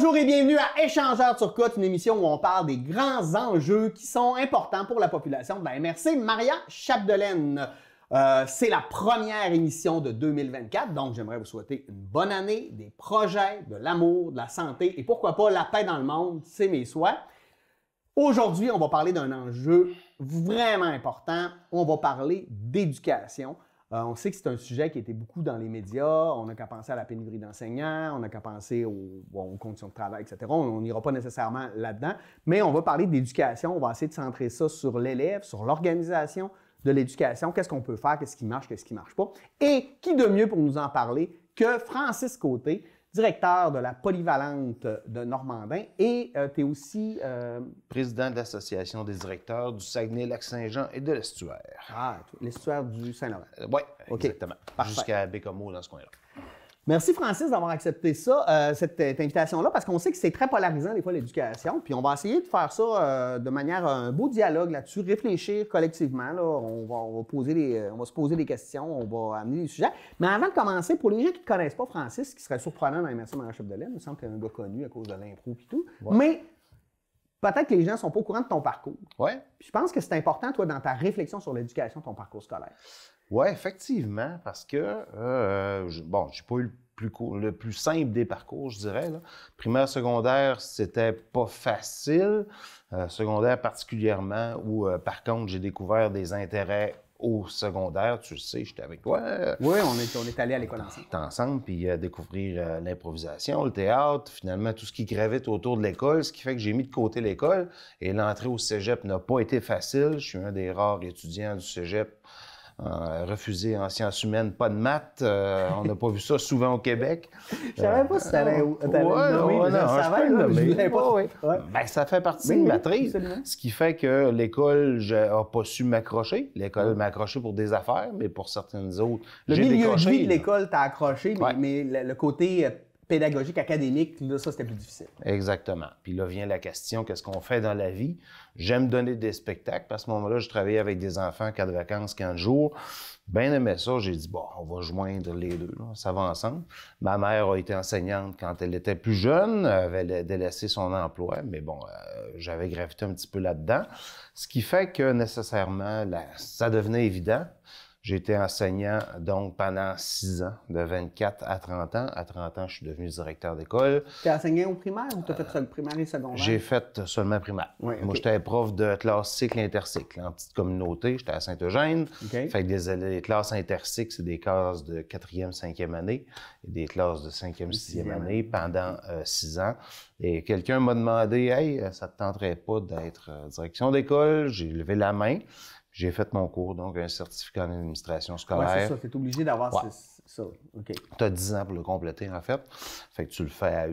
Bonjour et bienvenue à Échangeurs Turcotte, une émission où on parle des grands enjeux qui sont importants pour la population de la MRC. Maria Chapdelaine, c'est la première émission de 2024, donc j'aimerais vous souhaiter une bonne année, des projets, de l'amour, de la santé et pourquoi pas la paix dans le monde, c'est mes souhaits. Aujourd'hui, on va parler d'un enjeu vraiment important, on va parler d'éducation. On sait que c'est un sujet qui était beaucoup dans les médias. On n'a qu'à penser à la pénurie d'enseignants, on n'a qu'à penser aux conditions de travail, etc. On n'ira pas nécessairement là-dedans, mais on va parler d'éducation. On va essayer de centrer ça sur l'élève, sur l'organisation de l'éducation. Qu'est-ce qu'on peut faire, qu'est-ce qui marche pas. Et qui de mieux pour nous en parler que Francis Côté, directeur de la Polyvalente de Normandin, et tu es aussi... président de l'Association des directeurs du Saguenay-Lac-Saint-Jean et de l'Estuaire. Ah, l'estuaire du Saint-Laurent. Oui, okay. Exactement. Parfait. Jusqu'à Bécomo dans ce coin-là. Merci Francis d'avoir accepté ça, cette invitation-là, parce qu'on sait que c'est très polarisant des fois l'éducation, puis on va essayer de faire ça de manière un beau dialogue là-dessus, réfléchir collectivement. Là, on va se poser des questions, on va amener des sujets. Mais avant de commencer, pour les gens qui ne connaissent pas Francis, ce qui serait surprenant dans la MRC Maria Chapdelaine, il me semble qu'il y a un gars connu à cause de l'impro et tout, mais peut-être que les gens ne sont pas au courant de ton parcours. Oui. Puis je pense que c'est important, toi, dans ta réflexion sur l'éducation, ton parcours scolaire. Oui, effectivement, parce que, j'ai pas eu le plus simple des parcours, je dirais. Là. Primaire, secondaire, c'était pas facile. Secondaire particulièrement, où, par contre, j'ai découvert des intérêts au secondaire. Tu le sais, j'étais avec toi. Oui, on est allé à l'école ensemble. Ensemble, puis découvrir l'improvisation, le théâtre, finalement, tout ce qui gravite autour de l'école, ce qui fait que j'ai mis de côté l'école. Et l'entrée au cégep n'a pas été facile. Je suis un des rares étudiants du cégep refusé en sciences humaines, pas de maths. On n'a pas vu ça souvent au Québec. Je savais pas si t'allais Ben, ça fait partie de ma matrice. Ce qui fait que l'école n'a pas su m'accrocher. L'école m'a accroché pour des affaires, mais pour certaines autres, j'ai décroché. Le milieu de vie de l'école t'a accroché, mais le côté pédagogique, académique, là, ça, c'était plus difficile. Exactement. Puis là vient la question, qu'est-ce qu'on fait dans la vie? J'aime donner des spectacles. À ce moment-là, je travaillais avec des enfants, 4 vacances, 15 jours. Bien aimé ça. J'ai dit, bon, on va joindre les deux. Là. Ça va ensemble. Ma mère a été enseignante quand elle était plus jeune. Elle avait délaissé son emploi. Mais bon, j'avais gravité un petit peu là-dedans. Ce qui fait que, nécessairement, ça devenait évident. J'ai été enseignant, donc, pendant 6 ans, de 24 à 30 ans. À 30 ans, je suis devenu directeur d'école. Tu as enseigné au primaire ou tu as fait primaire et secondaire? J'ai fait seulement primaire. Oui, okay. Moi, j'étais prof de classe cycle intercycle. En petite communauté, j'étais à Saint-Eugène. Okay. Fait que les classes intercycles, c'est des classes de 4e, 5e année et des classes de 5e, 6e année pendant 6 ans. Et quelqu'un m'a demandé, « Hey, ça te tenterait pas d'être direction d'école? » J'ai levé la main. J'ai fait mon cours, donc un certificat en administration scolaire. Oui, c'est ça. Tu es obligé d'avoir ça. OK. Tu as 10 ans pour le compléter, en fait. Fait que tu le fais à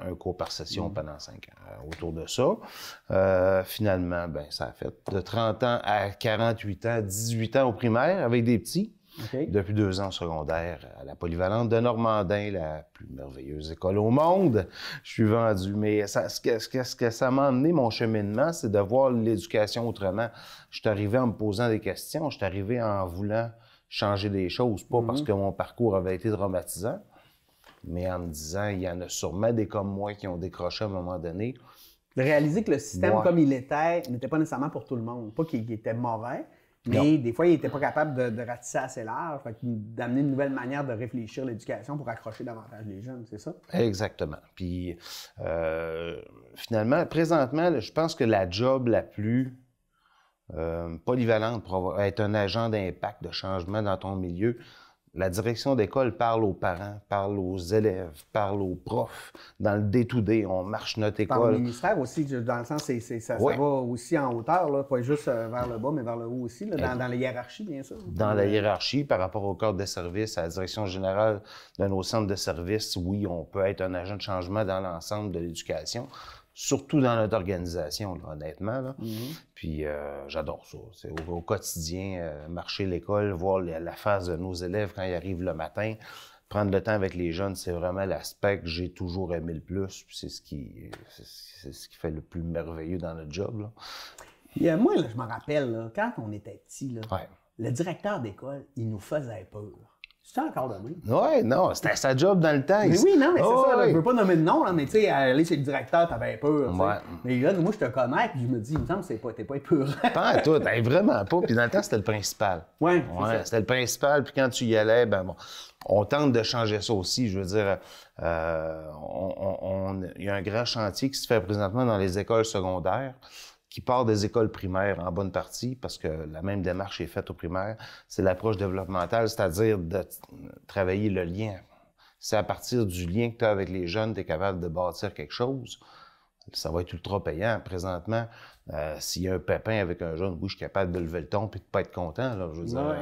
un cours par session pendant 5 ans. Autour de ça, finalement, ben ça a fait de 30 ans à 48 ans, 18 ans au primaire avec des petits. Okay. Depuis 2 ans au secondaire à la Polyvalente de Normandin, la plus merveilleuse école au monde. Je suis vendu. Mais ce que ça m'a amené, mon cheminement, c'est de voir l'éducation autrement. Je suis arrivé en me posant des questions. Je suis arrivé en voulant changer des choses. Pas parce que mon parcours avait été traumatisant, mais en me disant, il y en a sûrement des comme moi qui ont décroché à un moment donné. De réaliser que le système comme il était n'était pas nécessairement pour tout le monde. Pas qu'il était mauvais, mais des fois, il n'était pas capable de ratisser assez large, d'amener une nouvelle manière de réfléchir l'éducation pour accrocher davantage les jeunes, c'est ça? Exactement. Puis, finalement, présentement, je pense que la job la plus polyvalente pour être un agent d'impact, de changement dans ton milieu, la direction d'école parle aux parents, parle aux élèves, parle aux profs. Dans le day-to-day, on marche notre école. Par le ministère aussi, dans le sens, ça va aussi en hauteur, là, pas juste vers le bas, mais vers le haut aussi, là, dans la hiérarchie, bien sûr. Dans la hiérarchie, par rapport au cadre de service, à la direction générale de nos centres de services, oui, on peut être un agent de changement dans l'ensemble de l'éducation. Surtout dans notre organisation, là, honnêtement. Là. Puis j'adore ça. C'est au quotidien, marcher l'école, voir la face de nos élèves quand ils arrivent le matin, prendre le temps avec les jeunes, c'est vraiment l'aspect que j'ai toujours aimé le plus. Puis c'est ce qui fait le plus merveilleux dans notre job. Là. Puis, moi, là, je me rappelle, là, quand on était petit, là, le directeur d'école, il nous faisait peur. C'est encore de même. Oui, non, c'était sa job dans le temps. Mais oui, non, mais c'est ça. Là, oui. je veux pas nommer de nom, là, mais tu sais, aller chez le directeur, t'avais peur. Ouais. Mais là, moi, je te connais, puis je me dis, il me semble que t'es pas épurant. Pas à tout, vraiment pas. Puis dans le temps, c'était le principal. Ouais, c'était le principal. Puis quand tu y allais, ben bon, on tente de changer ça aussi. Je veux dire, il y a un grand chantier qui se fait présentement dans les écoles secondaires, qui part des écoles primaires en bonne partie, parce que la même démarche est faite aux primaires. C'est l'approche développementale, c'est-à-dire de travailler le lien. C'est à partir du lien que tu as avec les jeunes, tu es capable de bâtir quelque chose. Ça va être ultra payant. Présentement, s'il y a un pépin avec un jeune, oui, je suis capable de lever le ton et de pas être content. Là. Je veux dire,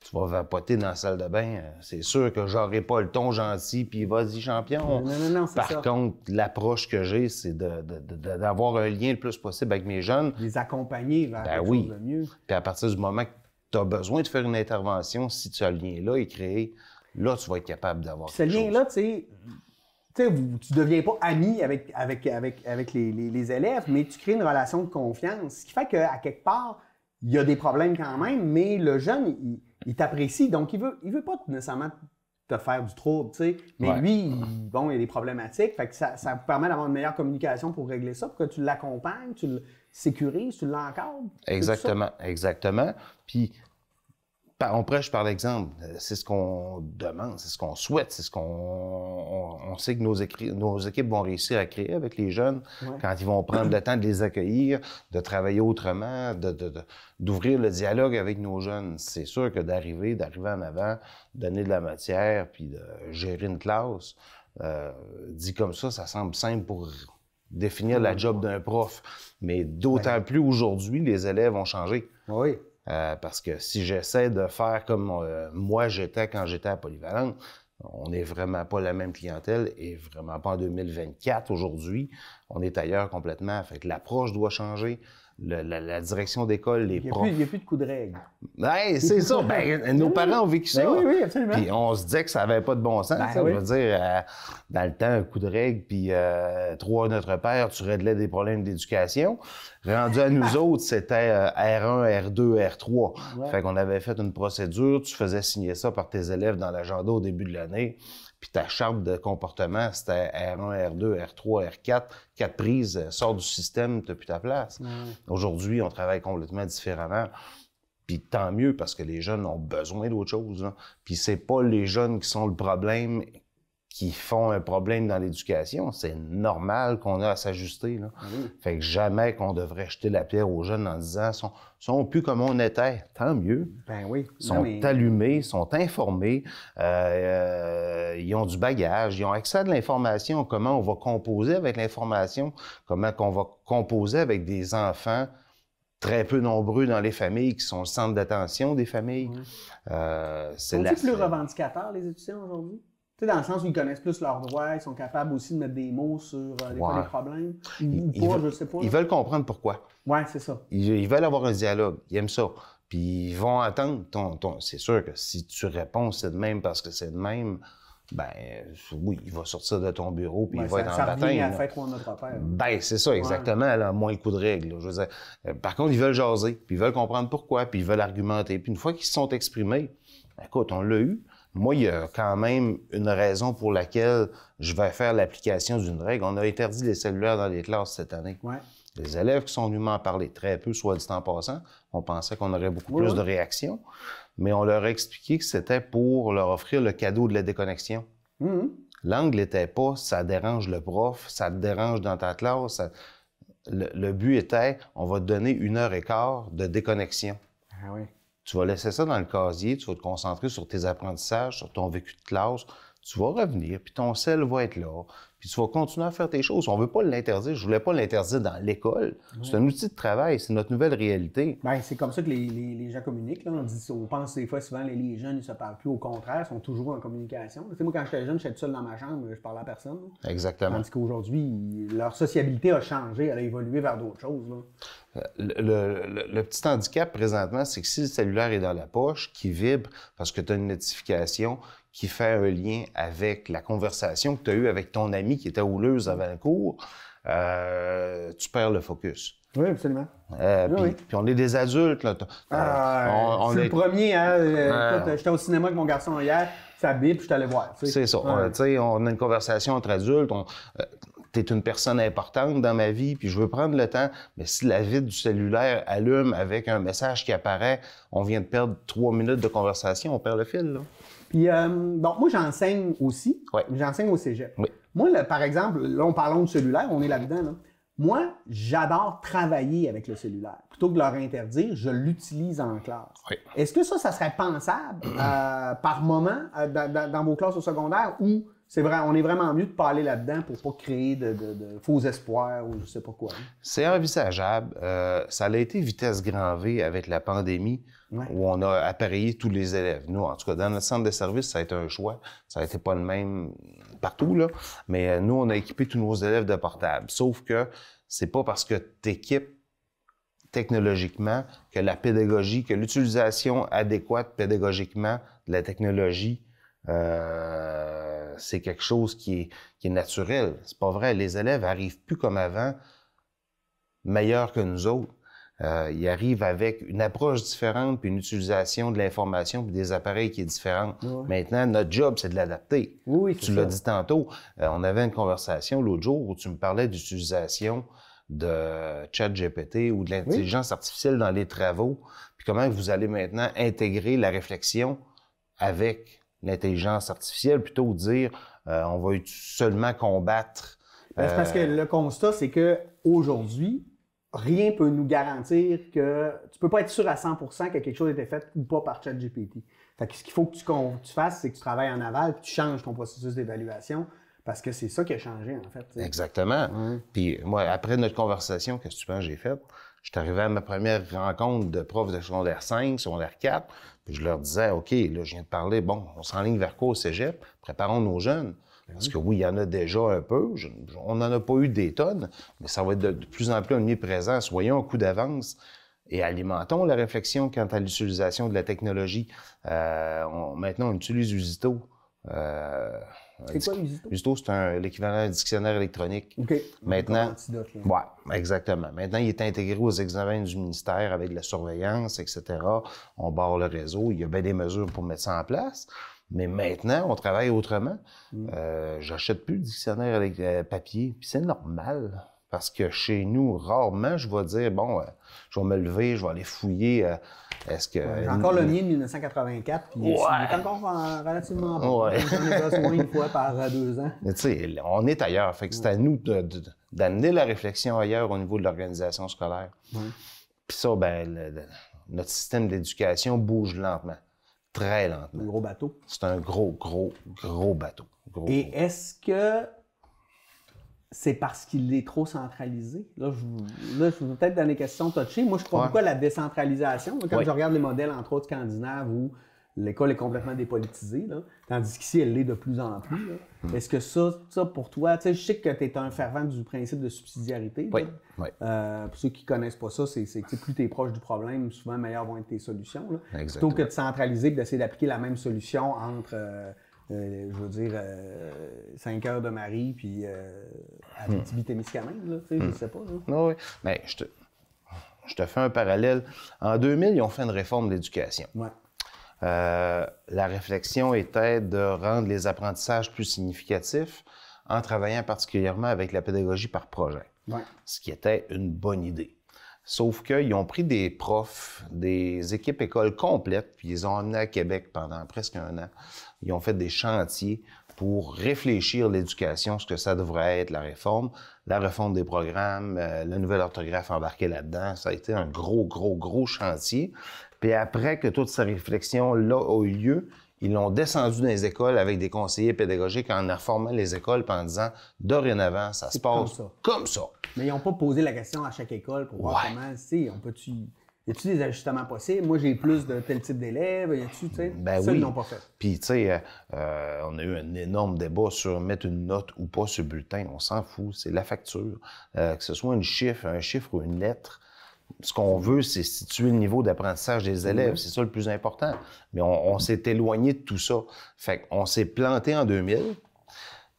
tu vas vapoter dans la salle de bain. C'est sûr que j'aurai pas le ton gentil, puis vas-y, champion. Non, c'est ça. Par contre, l'approche que j'ai, c'est d'avoir un lien le plus possible avec mes jeunes. Les accompagner vers quelque chose de mieux. Puis à partir du moment que tu as besoin de faire une intervention, si tu as le lien-là est créé, là, tu vas être capable d'avoir ce lien-là, tu deviens pas ami avec les élèves, mais tu crées une relation de confiance. Ce qui fait qu'à quelque part, il y a des problèmes quand même, mais le jeune, il t'apprécie, donc il veut pas nécessairement te faire du trouble, tu sais. Mais lui, il y a des problématiques, fait que ça vous permet d'avoir une meilleure communication pour régler ça, pour que tu l'accompagnes, tu le sécurises, tu l'encadres. Exactement. Puis, on prêche par l'exemple. C'est ce qu'on demande, c'est ce qu'on souhaite, c'est ce qu'on sait que nos équipes vont réussir à créer avec les jeunes quand ils vont prendre le temps de les accueillir, de travailler autrement, d'ouvrir le dialogue avec nos jeunes. C'est sûr que d'arriver en avant, donner de la matière, puis de gérer une classe, dit comme ça semble simple pour définir la job d'un prof. Mais d'autant plus aujourd'hui, les élèves ont changé. Oui. Parce que si j'essaie de faire comme moi j'étais quand j'étais à Polyvalente, on n'est vraiment pas la même clientèle et vraiment pas en 2024 aujourd'hui. On est ailleurs complètement. Fait que l'approche doit changer. La direction d'école, les profs... Il n'y a plus de coups de règle. Ouais, c'est ça. Nos parents ont vécu ça. Oui, absolument. Puis on se disait que ça n'avait pas de bon sens. Je veux dire, dans le temps, un coup de règle, puis 3 Notre Père, tu réglais des problèmes d'éducation. Rendu à nous autres, c'était R1, R2, R3. Ouais. Fait qu'on avait fait une procédure, tu faisais signer ça par tes élèves dans l'agenda au début de l'année. Puis ta charte de comportement, c'était R1, R2, R3, R4. 4 prises, sors du système, tu n'as plus ta place. Aujourd'hui, on travaille complètement différemment. Puis tant mieux, parce que les jeunes ont besoin d'autre chose. Là. Puis c'est pas les jeunes qui sont le problème, qui font un problème dans l'éducation. C'est normal qu'on a à s'ajuster. Là. Fait que jamais qu'on devrait jeter la pierre aux jeunes en disant « sont plus comme on était ». Tant mieux. Oui. Ils sont allumés, ils sont informés, ils ont du bagage, ils ont accès à de l'information, comment on va composer avec l'information, comment on va composer avec des enfants très peu nombreux dans les familles, qui sont le centre d'attention des familles. Sont-ils plus revendicateurs, les étudiants, aujourd'hui? Tu sais, dans le sens où ils connaissent plus leurs droits, ils sont capables aussi de mettre des mots sur des problèmes. Je sais pas. Ils veulent comprendre pourquoi. Oui, c'est ça. Ils veulent avoir un dialogue, ils aiment ça. Puis ils vont attendre c'est sûr que si tu réponds c'est de même parce que c'est de même, oui, il va sortir de ton bureau puis il va être en baptême. Ça revient à faire 3 Notre Père. C'est ça, exactement, là, moins coup de règle. Là, je veux dire. Par contre, ils veulent jaser, puis ils veulent comprendre pourquoi, puis ils veulent argumenter. Puis une fois qu'ils se sont exprimés, écoute, on l'a eu. Moi, il y a quand même une raison pour laquelle je vais faire l'application d'une règle. On a interdit les cellulaires dans les classes cette année. Ouais. Les élèves qui sont venus m'en parler très peu, soit dit en passant, on pensait qu'on aurait beaucoup plus de réactions, mais on leur a expliqué que c'était pour leur offrir le cadeau de la déconnexion. L'angle n'était pas « ça dérange le prof, ça te dérange dans ta classe ». Le but était « on va te donner 1h15 de déconnexion ». Ah oui. Tu vas laisser ça dans le casier, tu vas te concentrer sur tes apprentissages, sur ton vécu de classe. Tu vas revenir, puis ton sel va être là, puis tu vas continuer à faire tes choses. On ne veut pas l'interdire. Je ne voulais pas l'interdire dans l'école. C'est un outil de travail, c'est notre nouvelle réalité. C'est comme ça que les gens communiquent. Là. On pense des fois, souvent, les jeunes, ils ne se parlent plus. Au contraire, ils sont toujours en communication. Tu sais, moi, quand j'étais jeune, j'étais tout seul dans ma chambre, je parlais à personne. Là. Exactement. Tandis qu'aujourd'hui, leur sociabilité a changé, elle a évolué vers d'autres choses. Là. Le petit handicap présentement, c'est que si le cellulaire est dans la poche, qui vibre parce que tu as une notification qui fait un lien avec la conversation que tu as eue avec ton ami qui était houleuse avant le cours, tu perds le focus. Oui, absolument. Puis on est des adultes. Là. C'est le premier. Écoute, j'étais au cinéma avec mon garçon hier, ça bip, puis je suis allé voir. C'est ça. On a une conversation entre adultes. Tu es une personne importante dans ma vie, puis je veux prendre le temps. Mais si la vitre du cellulaire allume avec un message qui apparaît, on vient de perdre 3 minutes de conversation, on perd le fil. Là. Puis, moi, j'enseigne aussi. Oui. J'enseigne au cégep. Oui. Moi, là, par exemple, là, on parle de cellulaire, on est là-dedans. Là. Moi, j'adore travailler avec le cellulaire. Plutôt que de leur interdire, je l'utilise en classe. Oui. Est-ce que ça serait pensable par moment dans vos classes au secondaire ou on est vraiment mieux de ne pas aller là-dedans pour ne pas créer de faux espoirs ou je ne sais pas quoi? C'est envisageable. Ça a été vitesse grand V avec la pandémie où on a appareillé tous les élèves. Nous, en tout cas, dans notre centre de service, ça a été un choix. Ça n'a été pas le même partout, là. Mais nous, on a équipé tous nos élèves de portables. Sauf que c'est pas parce que tu équipes technologiquement que la pédagogie, que l'utilisation adéquate pédagogiquement de la technologie, c'est quelque chose qui est naturel. C'est pas vrai. Les élèves arrivent plus comme avant, meilleurs que nous autres. Ils arrivent avec une approche différente puis une utilisation de l'information puis des appareils qui est différente. Oui. Maintenant, notre job, c'est de l'adapter. Oui, tu l'as dit tantôt. On avait une conversation l'autre jour où tu me parlais d'utilisation de ChatGPT ou de l'intelligence artificielle dans les travaux, puis comment vous allez maintenant intégrer la réflexion avec l'intelligence artificielle, plutôt dire on va seulement combattre. C'est parce que le constat, c'est que aujourd'hui, rien ne peut nous garantir que tu peux pas être sûr à 100% que quelque chose a été fait ou pas par ChatGPT. Fait que ce qu'il faut que tu fasses, c'est que tu travailles en aval, puis tu changes ton processus d'évaluation. Parce que c'est ça qui a changé, en fait. T'sais. Exactement. Puis moi, après notre conversation, qu'est-ce que tu penses que j'ai fait? Je suis arrivé à ma première rencontre de profs de secondaire 5, secondaire 4, puis je leur disais, OK, là, je viens de parler, bon, on s'enligne vers quoi au cégep? Préparons nos jeunes. Parce que oui, il y en a déjà un peu. On n'en a pas eu des tonnes, mais ça va être de plus en plus omniprésent. Soyons un coup d'avance et alimentons la réflexion quant à l'utilisation de la technologie. Maintenant, on utilise Usito. C'est quoi Usito? Usito, c'est l'équivalent d'un dictionnaire électronique. OK. Maintenant, oui, exactement. Maintenant, il est intégré aux examens du ministère avec la surveillance, etc. On barre le réseau. Il y a bien des mesures pour mettre ça en place. Mais maintenant, on travaille autrement. J'achète plus de dictionnaire avec papier, puis c'est normal. Parce que chez nous, rarement, je vais dire, bon, je vais me lever, je vais aller fouiller. Est-ce que... J'ai encore le mien de 1984, puis il est encore relativement bon. Ouais. J'en ai besoin une fois par 2 ans. Mais tu sais, on est ailleurs. Fait que c'est à nous d'amener la réflexion ailleurs au niveau de l'organisation scolaire. Puis ça, ben, notre système d'éducation bouge lentement. Très lentement. Un gros bateau. C'est un gros bateau. Et est-ce que c'est parce qu'il est trop centralisé? Là, je vais peut-être dans les questions touchées. Moi, je crois beaucoup à la décentralisation. Quand je regarde les modèles, entre autres scandinaves, où l'école est complètement dépolitisée, là, tandis qu'ici, elle l'est de plus en plus. Là. Est-ce que ça, pour toi, tu sais, je sais que tu es un fervent du principe de subsidiarité. Oui. Pour ceux qui ne connaissent pas ça, c'est que plus tu es proche du problème, souvent meilleures vont être tes solutions. Là. Plutôt que de centraliser et d'essayer d'appliquer la même solution entre, je veux dire, 5 heures de Marie puis Abitibi-Témiscamingue, là, tu sais, je sais pas. Oui, mais je te fais un parallèle. En 2000, ils ont fait une réforme de l'éducation. Ouais. La réflexion était de rendre les apprentissages plus significatifs en travaillant particulièrement avec la pédagogie par projet, ce qui était une bonne idée. Sauf qu'ils ont pris des profs, des équipes écoles complètes, puis ils les ont emmenés à Québec pendant presque 1 an. Ils ont fait des chantiers pour réfléchir l'éducation, ce que ça devrait être, la refonte des programmes, la nouvelle orthographe embarquée là-dedans. Ça a été un gros chantier. Puis après que toute cette réflexion-là a eu lieu, ils l'ont descendu dans les écoles avec des conseillers pédagogiques en reformant les écoles en disant dorénavant, ça se passe comme ça. Mais ils n'ont pas posé la question à chaque école pour voir comment, tu sais, y a-tu des ajustements possibles? Moi, j'ai plus de tel type d'élèves. Y a-tu, tu sais? Ça, ils l'ont pas fait. Puis, tu sais, on a eu un énorme débat sur mettre une note ou pas sur le bulletin. On s'en fout. C'est la facture. Que ce soit un chiffre ou une lettre. Ce qu'on veut, c'est situer le niveau d'apprentissage des élèves. C'est ça le plus important. Mais on s'est éloigné de tout ça. Fait qu'on s'est planté en 2000.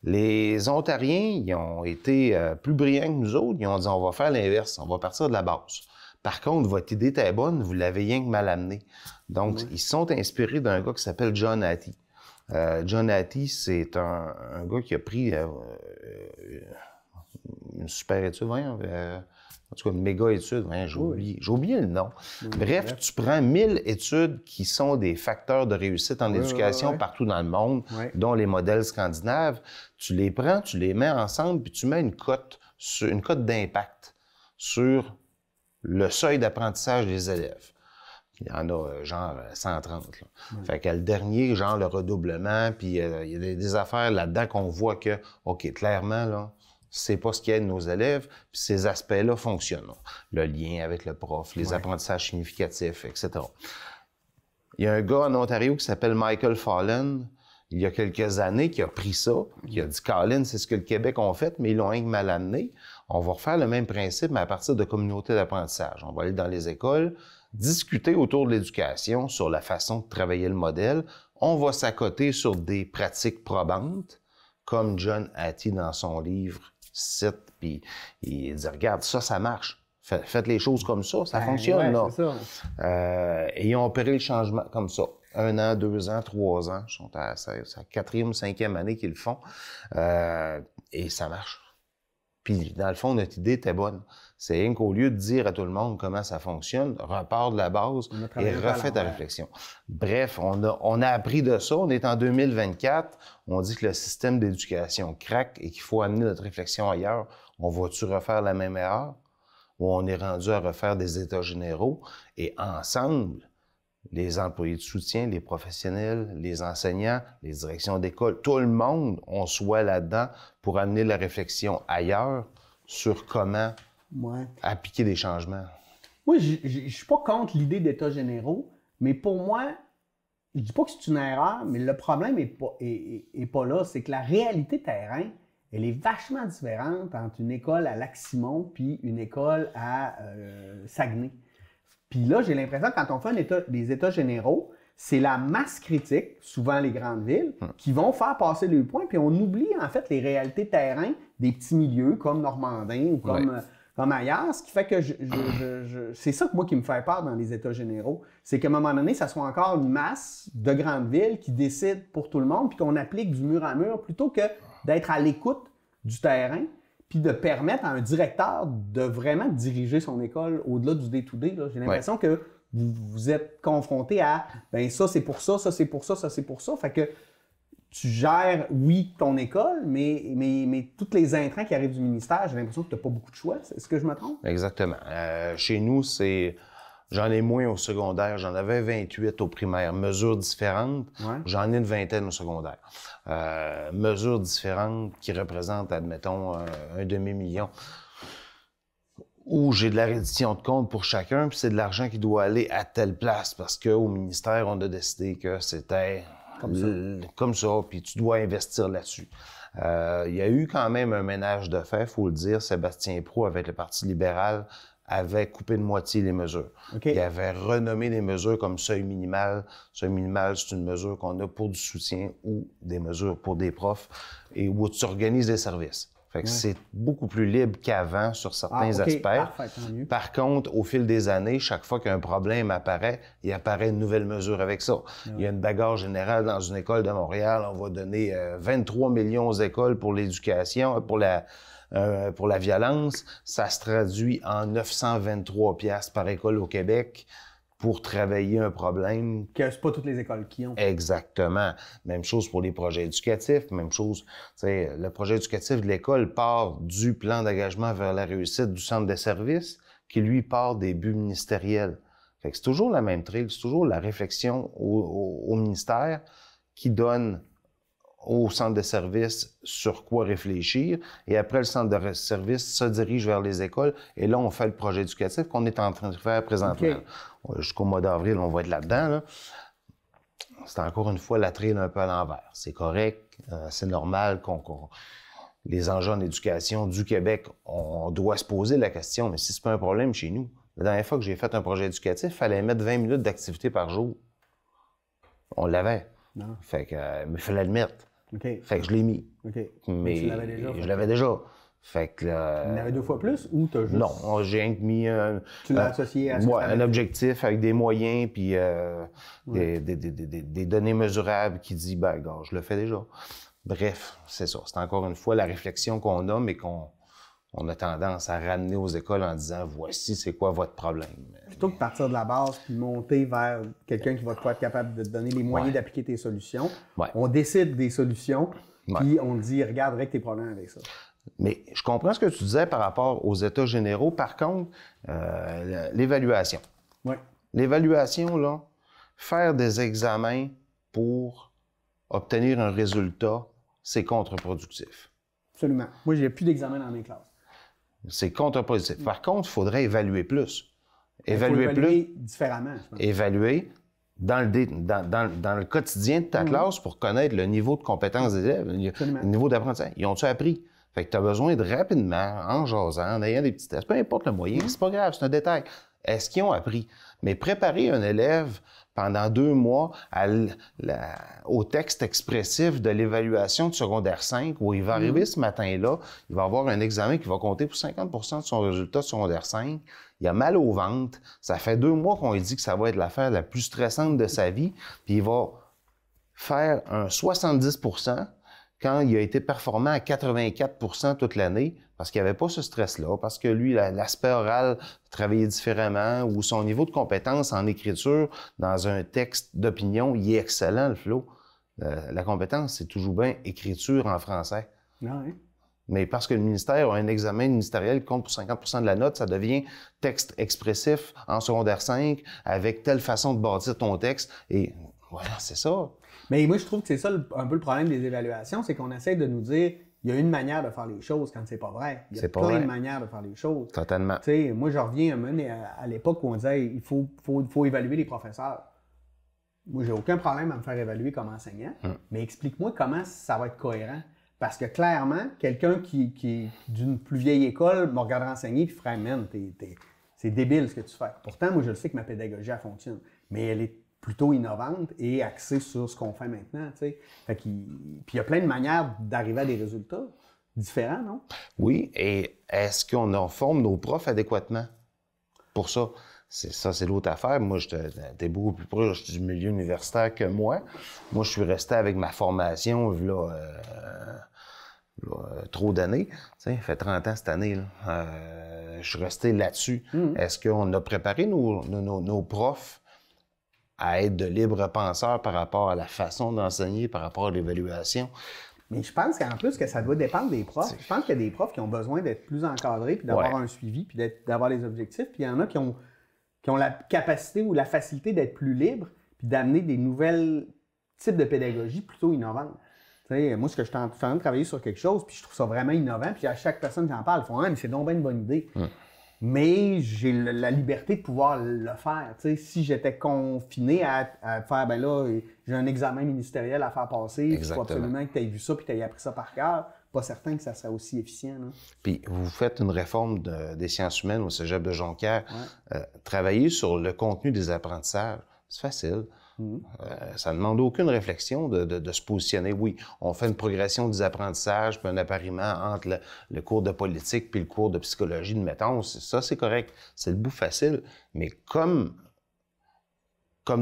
Les Ontariens, ils ont été plus brillants que nous autres. Ils ont dit, on va faire l'inverse, on va partir de la base. Par contre, votre idée était bonne, vous l'avez rien que mal amenée. Donc, ils se sont inspirés d'un gars qui s'appelle John Hattie. John Hattie, c'est un gars qui a pris une super étude, voyons, en tout cas, une méga étude, j'ai oublié le nom. Bref, tu prends 1000 études qui sont des facteurs de réussite en éducation partout dans le monde, dont les modèles scandinaves. Tu les prends, tu les mets ensemble, puis tu mets une cote d'impact sur le seuil d'apprentissage des élèves. Il y en a genre 130. Là. Fait que le dernier, genre le redoublement, puis il y a des affaires là-dedans qu'on voit que, OK, clairement, là, c'est pas ce qui aide nos élèves, puis ces aspects-là fonctionnent. Le lien avec le prof, les apprentissages significatifs, etc. Il y a un gars en Ontario qui s'appelle Michael Fallon, il y a quelques années, qui a pris ça, qui a dit « Colin, c'est ce que le Québec a fait, mais ils l'ont rien que mal amené. On va refaire le même principe, mais à partir de communautés d'apprentissage. On va aller dans les écoles, discuter autour de l'éducation sur la façon de travailler le modèle. On va s'accoter sur des pratiques probantes, comme John Hattie dans son livre cite, puis il dit « Regarde, ça marche. Faites les choses comme ça fonctionne. » là. Et ils ont opéré le changement comme ça. 1 an, 2 ans, 3 ans. Ils sont à sa 4e ou 5e année qu'ils le font. Et ça marche. Puis, dans le fond, notre idée était bonne. C'est rien qu'au lieu de dire à tout le monde comment ça fonctionne, repart de la base et refait ta réflexion. Bref, on a appris de ça. On est en 2024. On dit que le système d'éducation craque et qu'il faut amener notre réflexion ailleurs. On va-tu refaire la même erreur? Ou on est rendu à refaire des états généraux? Et ensemble, les employés de soutien, les professionnels, les enseignants, les directions d'école, tout le monde, on soit là-dedans pour amener la réflexion ailleurs sur comment appliquer des changements. Moi, je suis pas contre l'idée d'états généraux, mais pour moi, je dis pas que c'est une erreur, mais le problème est pas là. C'est que la réalité terrain, elle est vachement différente entre une école à Lac-Simon puis une école à Saguenay. Puis là, j'ai l'impression que quand on fait des états généraux, c'est la masse critique, souvent les grandes villes, qui vont faire passer le point, puis on oublie en fait les réalités terrain des petits milieux comme Normandin ou comme ailleurs, ce qui fait que c'est ça que moi qui me fait peur dans les états généraux, c'est qu'à un moment donné, ça soit encore une masse de grandes villes qui décident pour tout le monde, puis qu'on applique du mur à mur, plutôt que d'être à l'écoute du terrain, puis de permettre à un directeur de vraiment diriger son école au-delà du day-to-day. J'ai l'impression que vous êtes confronté à « ben ça, c'est pour ça, ça, c'est pour ça, ça, c'est pour ça ». Fait que tu gères, oui, ton école, mais tous les intrants qui arrivent du ministère, j'ai l'impression que tu n'as pas beaucoup de choix. Est-ce que je me trompe? Exactement. Chez nous, j'en ai moins au secondaire. J'en avais 28 au primaire. Mesures différentes. J'en ai une vingtaine au secondaire. Mesures différentes qui représentent, admettons, un demi-million. Où j'ai de la reddition de compte pour chacun, puis c'est de l'argent qui doit aller à telle place, parce qu'au ministère, on a décidé que c'était comme ça, puis tu dois investir là-dessus. Il y a eu quand même un ménage de fait, il faut le dire. Sébastien Proulx, avec le Parti libéral, avait coupé de moitié les mesures. Il avait renommé les mesures comme seuil minimal. Seuil minimal, c'est une mesure qu'on a pour du soutien ou des mesures pour des profs et où tu organises des services. Fait que c'est beaucoup plus libre qu'avant sur certains aspects. Parfait, par contre, au fil des années, chaque fois qu'un problème apparaît, il apparaît une nouvelle mesure avec ça. Il y a une bagarre générale dans une école de Montréal. On va donner 23 millions aux écoles pour l'éducation, pour la violence. Ça se traduit en 923 $ par école au Québec pour travailler un problème. Que c'est pas toutes les écoles qui ont. Exactement. Même chose pour les projets éducatifs. Même chose, tu sais, le projet éducatif de l'école part du plan d'engagement vers la réussite du centre de services qui, lui, part des buts ministériels. Fait que c'est toujours la même trille, c'est toujours la réflexion au ministère qui donne au centre de service sur quoi réfléchir. Et après, le centre de service se dirige vers les écoles. Et là, on fait le projet éducatif qu'on est en train de faire présentement. Jusqu'au mois d'avril, on va être là-dedans. Là. C'est encore une fois la trille un peu à l'envers. C'est correct, c'est normal les enjeux en éducation du Québec, on doit se poser la question, mais si c'est pas un problème chez nous. La dernière fois que j'ai fait un projet éducatif, il fallait mettre 20 minutes d'activité par jour. On l'avait. Fait que, mais il fallait le mettre. OK. Fait que je l'ai mis. OK. Mais tu l'avais déjà? je l'avais déjà. Fait que là, Il y en avait 2 fois plus ou tu as juste... non, j'ai mis Tu l'as associé à ce ouais, un objectif avec des moyens puis des données mesurables qui dit, ben, gars, je le fais déjà. Bref, c'est ça. C'est encore une fois la réflexion qu'on a, mais qu'on a tendance à ramener aux écoles en disant, voici c'est quoi votre problème. Plutôt que de partir de la base puis monter vers quelqu'un qui va être capable de te donner les moyens d'appliquer tes solutions, on décide des solutions puis on dit, regarde, règle tes problèmes avec ça. Mais je comprends ce que tu disais par rapport aux états généraux. Par contre, l'évaluation. Oui. L'évaluation, là, faire des examens pour obtenir un résultat, c'est contre-productif. Absolument. Moi, j'ai plus d'examen dans mes classes. C'est contre-productif. Par contre, il faudrait évaluer plus. Évaluer différemment, je pense. Évaluer dans le quotidien de ta classe pour connaître le niveau de compétence des élèves, le niveau d'apprentissage. Ils ont-tu appris? Fait que tu as besoin de rapidement, en jasant, en ayant des petits tests, peu importe le moyen, c'est pas grave, c'est un détail. Est-ce qu'ils ont appris? Mais préparer un élève pendant 2 mois au texte expressif de l'évaluation de secondaire 5, où il va arriver ce matin-là, il va avoir un examen qui va compter pour 50 de son résultat de secondaire 5. Il a mal au ventre. Ça fait 2 mois qu'on lui dit que ça va être l'affaire la plus stressante de sa vie. Puis il va faire un 70 quand il a été performant à 84 toute l'année, parce qu'il n'y avait pas ce stress-là, parce que lui, l'aspect oral travaillait différemment, ou son niveau de compétence en écriture dans un texte d'opinion, il est excellent, le flow. La compétence, c'est toujours bien écriture en français. Oui. Mais parce que le ministère a un examen ministériel qui compte pour 50 de la note, ça devient texte expressif en secondaire 5, avec telle façon de bâtir ton texte, et voilà, c'est ça. Mais moi, je trouve que c'est ça un peu le problème des évaluations, c'est qu'on essaie de nous dire il y a une manière de faire les choses quand c'est pas vrai. Il y a plein de manières de faire les choses. Totalement. Tu sais, moi, je reviens à l'époque où on disait il faut évaluer les professeurs. Moi, j'ai aucun problème à me faire évaluer comme enseignant, mais explique-moi comment ça va être cohérent. Parce que clairement, quelqu'un qui est d'une plus vieille école me regarderait enseigner et ferait « Man, c'est débile ce que tu fais. » Pourtant, moi, je le sais que ma pédagogie, elle fonctionne. Mais elle est plutôt innovante et axée sur ce qu'on fait maintenant, tu sais. Puis il y a plein de manières d'arriver à des résultats différents, non? Oui, et est-ce qu'on en forme nos profs adéquatement pour ça? C'est l'autre affaire. Moi, t'es beaucoup plus proche du milieu universitaire que moi. Moi, je suis resté avec ma formation, là, trop d'années. Tu sais, ça fait 30 ans cette année, là. Je suis resté là-dessus. Est-ce qu'on a préparé nos profs à être de libres penseurs par rapport à la façon d'enseigner, par rapport à l'évaluation? Mais je pense qu'en plus que ça doit dépendre des profs. Je pense qu'il y a des profs qui ont besoin d'être plus encadrés, puis d'avoir un suivi, puis d'avoir les objectifs. Puis il y en a qui ont la capacité ou la facilité d'être plus libres, puis d'amener des nouvelles types de pédagogie plutôt innovantes. Tu sais, moi, ce que je suis en train de travailler sur quelque chose, puis je trouve ça vraiment innovant, puis à chaque personne qui en parle, ils font « Ah, mais c'est donc bien une bonne idée. Mais j'ai la liberté de pouvoir le faire. Tu sais, si j'étais confiné à faire, ben là, j'ai un examen ministériel à faire passer, il faut absolument que tu aies vu ça puis que tu aies appris ça par cœur. Pas certain que ça serait aussi efficient. Là. Puis vous faites une réforme des sciences humaines au Cégep de Jonquière. Travailler sur le contenu des apprentissages, c'est facile. Ça ne demande aucune réflexion de se positionner. Oui, on fait une progression des apprentissages, puis un appariement entre le cours de politique puis le cours de psychologie, mettons. Ça, c'est correct. C'est le bout facile. Mais comme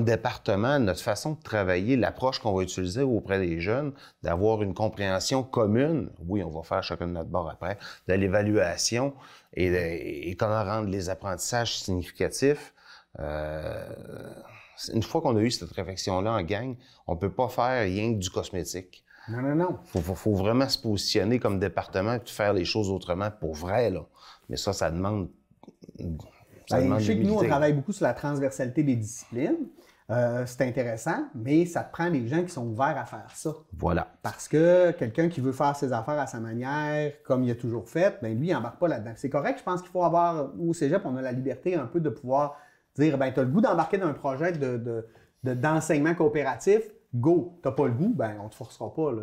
département, notre façon de travailler, l'approche qu'on va utiliser auprès des jeunes, d'avoir une compréhension commune, oui, on va faire chacun de notre bord après, de l'évaluation et comment rendre les apprentissages significatifs. Une fois qu'on a eu cette réflexion-là en gang, on peut pas faire rien que du cosmétique. Non. Faut vraiment se positionner comme département et faire les choses autrement pour vrai, là. Mais ça demande... Je sais que nous, on travaille beaucoup sur la transversalité des disciplines. C'est intéressant, mais ça te prend des gens qui sont ouverts à faire ça. Voilà. Parce que quelqu'un qui veut faire ses affaires à sa manière, comme il a toujours fait, ben lui, il n'embarque pas là-dedans. C'est correct, je pense qu'il faut avoir... Au Cégep, on a la liberté un peu de pouvoir... dire, ben, tu as le goût d'embarquer dans un projet d'enseignement coopératif, go. Tu n'as pas le goût, ben, on ne te forcera pas. Là,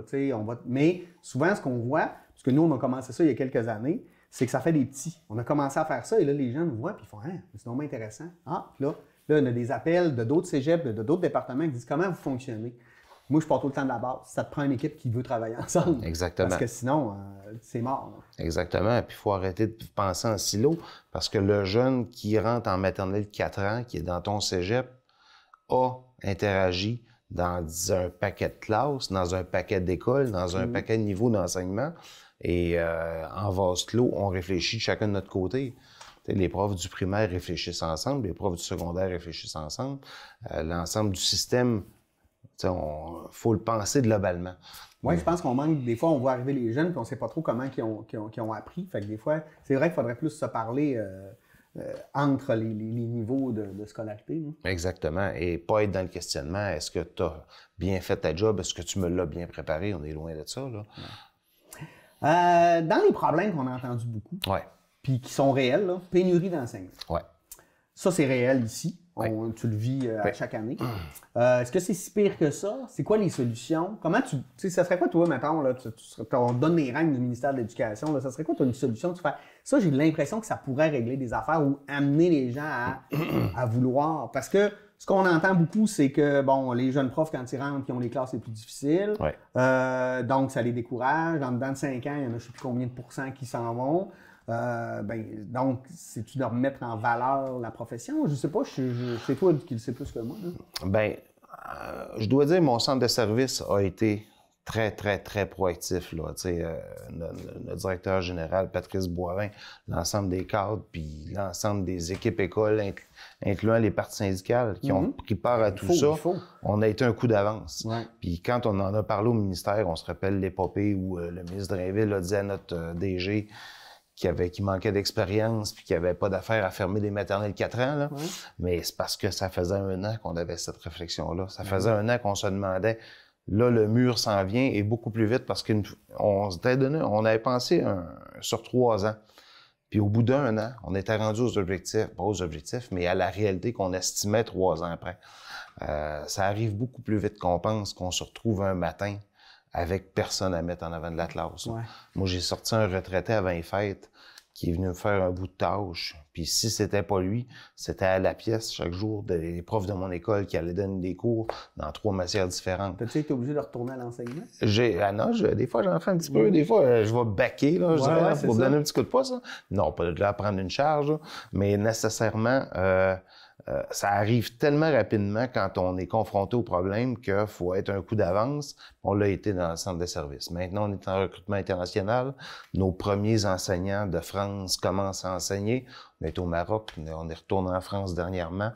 Mais souvent, ce qu'on voit, parce que nous, on a commencé ça il y a quelques années, c'est que ça fait des petits. On a commencé à faire ça et là, les gens nous voient et ils font, hein, c'est vraiment intéressant. Ah, puis là, on a des appels de d'autres cégeps, de d'autres départements qui disent comment vous fonctionnez. moi, je pars tout le temps de la base. Ça te prend une équipe qui veut travailler ensemble. Exactement. Parce que sinon, c'est mort. Là. Exactement. Puis il faut arrêter de penser en silo parce que le jeune qui rentre en maternelle 4 ans, qui est dans ton cégep, a interagi dans un paquet de classes, dans un paquet d'écoles, dans un paquet de niveaux d'enseignement. Et en vase clos, on réfléchit chacun de notre côté. Les profs du primaire réfléchissent ensemble, les profs du secondaire réfléchissent ensemble. L'ensemble du système, il faut le penser globalement. Oui, je pense qu'on manque, des fois, on voit arriver les jeunes puis on ne sait pas trop comment ils ont appris. Fait que des fois, c'est vrai qu'il faudrait plus se parler entre les niveaux de scolarité. Là. Exactement. Et pas être dans le questionnement. Est-ce que tu as bien fait ta job? Est-ce que tu me l'as bien préparé? On est loin de ça, là. Ouais. Dans les problèmes qu'on a entendus beaucoup, puis qui sont réels, là, pénurie d'enseignants. Ouais. Ça, c'est réel ici. Tu le vis à chaque année. Est-ce que c'est si pire que ça? C'est quoi les solutions? Comment tu sais, ça serait quoi, toi, mettons, là, on donne les règles du ministère de l'Éducation, là, ça serait quoi, toi, une solution? Ça, j'ai l'impression que ça pourrait régler des affaires ou amener les gens à vouloir. Parce que ce qu'on entend beaucoup, c'est que, bon, les jeunes profs, quand ils rentrent, ils ont les classes les plus difficiles. Donc, ça les décourage. En dedans de 5 ans, il y en a je ne sais plus combien de pourcents qui s'en vont. Donc, c'est-tu de remettre en valeur la profession? Je sais pas, c'est toi qui le sais plus que moi. Je dois dire, mon centre de service a été très, très, très proactif. Là. Notre directeur général, Patrice Boivin, l'ensemble des cadres, puis l'ensemble des équipes écoles, incluant les parties syndicales, qui ont pris part à tout ça, on a été un coup d'avance. Puis quand on en a parlé au ministère, on se rappelle l'épopée où le ministre Drainville a dit à notre DG qui manquait d'expérience puis qui n'avait pas d'affaire à fermer des maternelles 4 ans. Là. Mais c'est parce que ça faisait 1 an qu'on avait cette réflexion-là. Ça faisait 1 an qu'on se demandait, là, le mur s'en vient et beaucoup plus vite parce on avait pensé sur 3 ans. Puis au bout d'1 an, on était rendu aux objectifs, pas aux objectifs, mais à la réalité qu'on estimait 3 ans après. Ça arrive beaucoup plus vite qu'on pense, qu'on se retrouve un matin avec personne à mettre en avant de la classe. Moi, j'ai sorti un retraité avant les fêtes qui est venu me faire un bout de tâche. Puis si c'était pas lui, c'était à la pièce chaque jour des profs de mon école qui allaient donner des cours dans 3 matières différentes. T'as-tu été obligé de retourner à l'enseignement? Non, des fois, j'en fais un petit peu. Des fois, je vais backer, là, pour donner un petit coup de pouce. Non, pas de là prendre une charge, là, mais nécessairement... ça arrive tellement rapidement quand on est confronté au problème qu'il faut être un coup d'avance. On l'a été dans le centre de service. Maintenant, on est en recrutement international. Nos premiers enseignants de France commencent à enseigner. On est au Maroc, on est retourné en France dernièrement.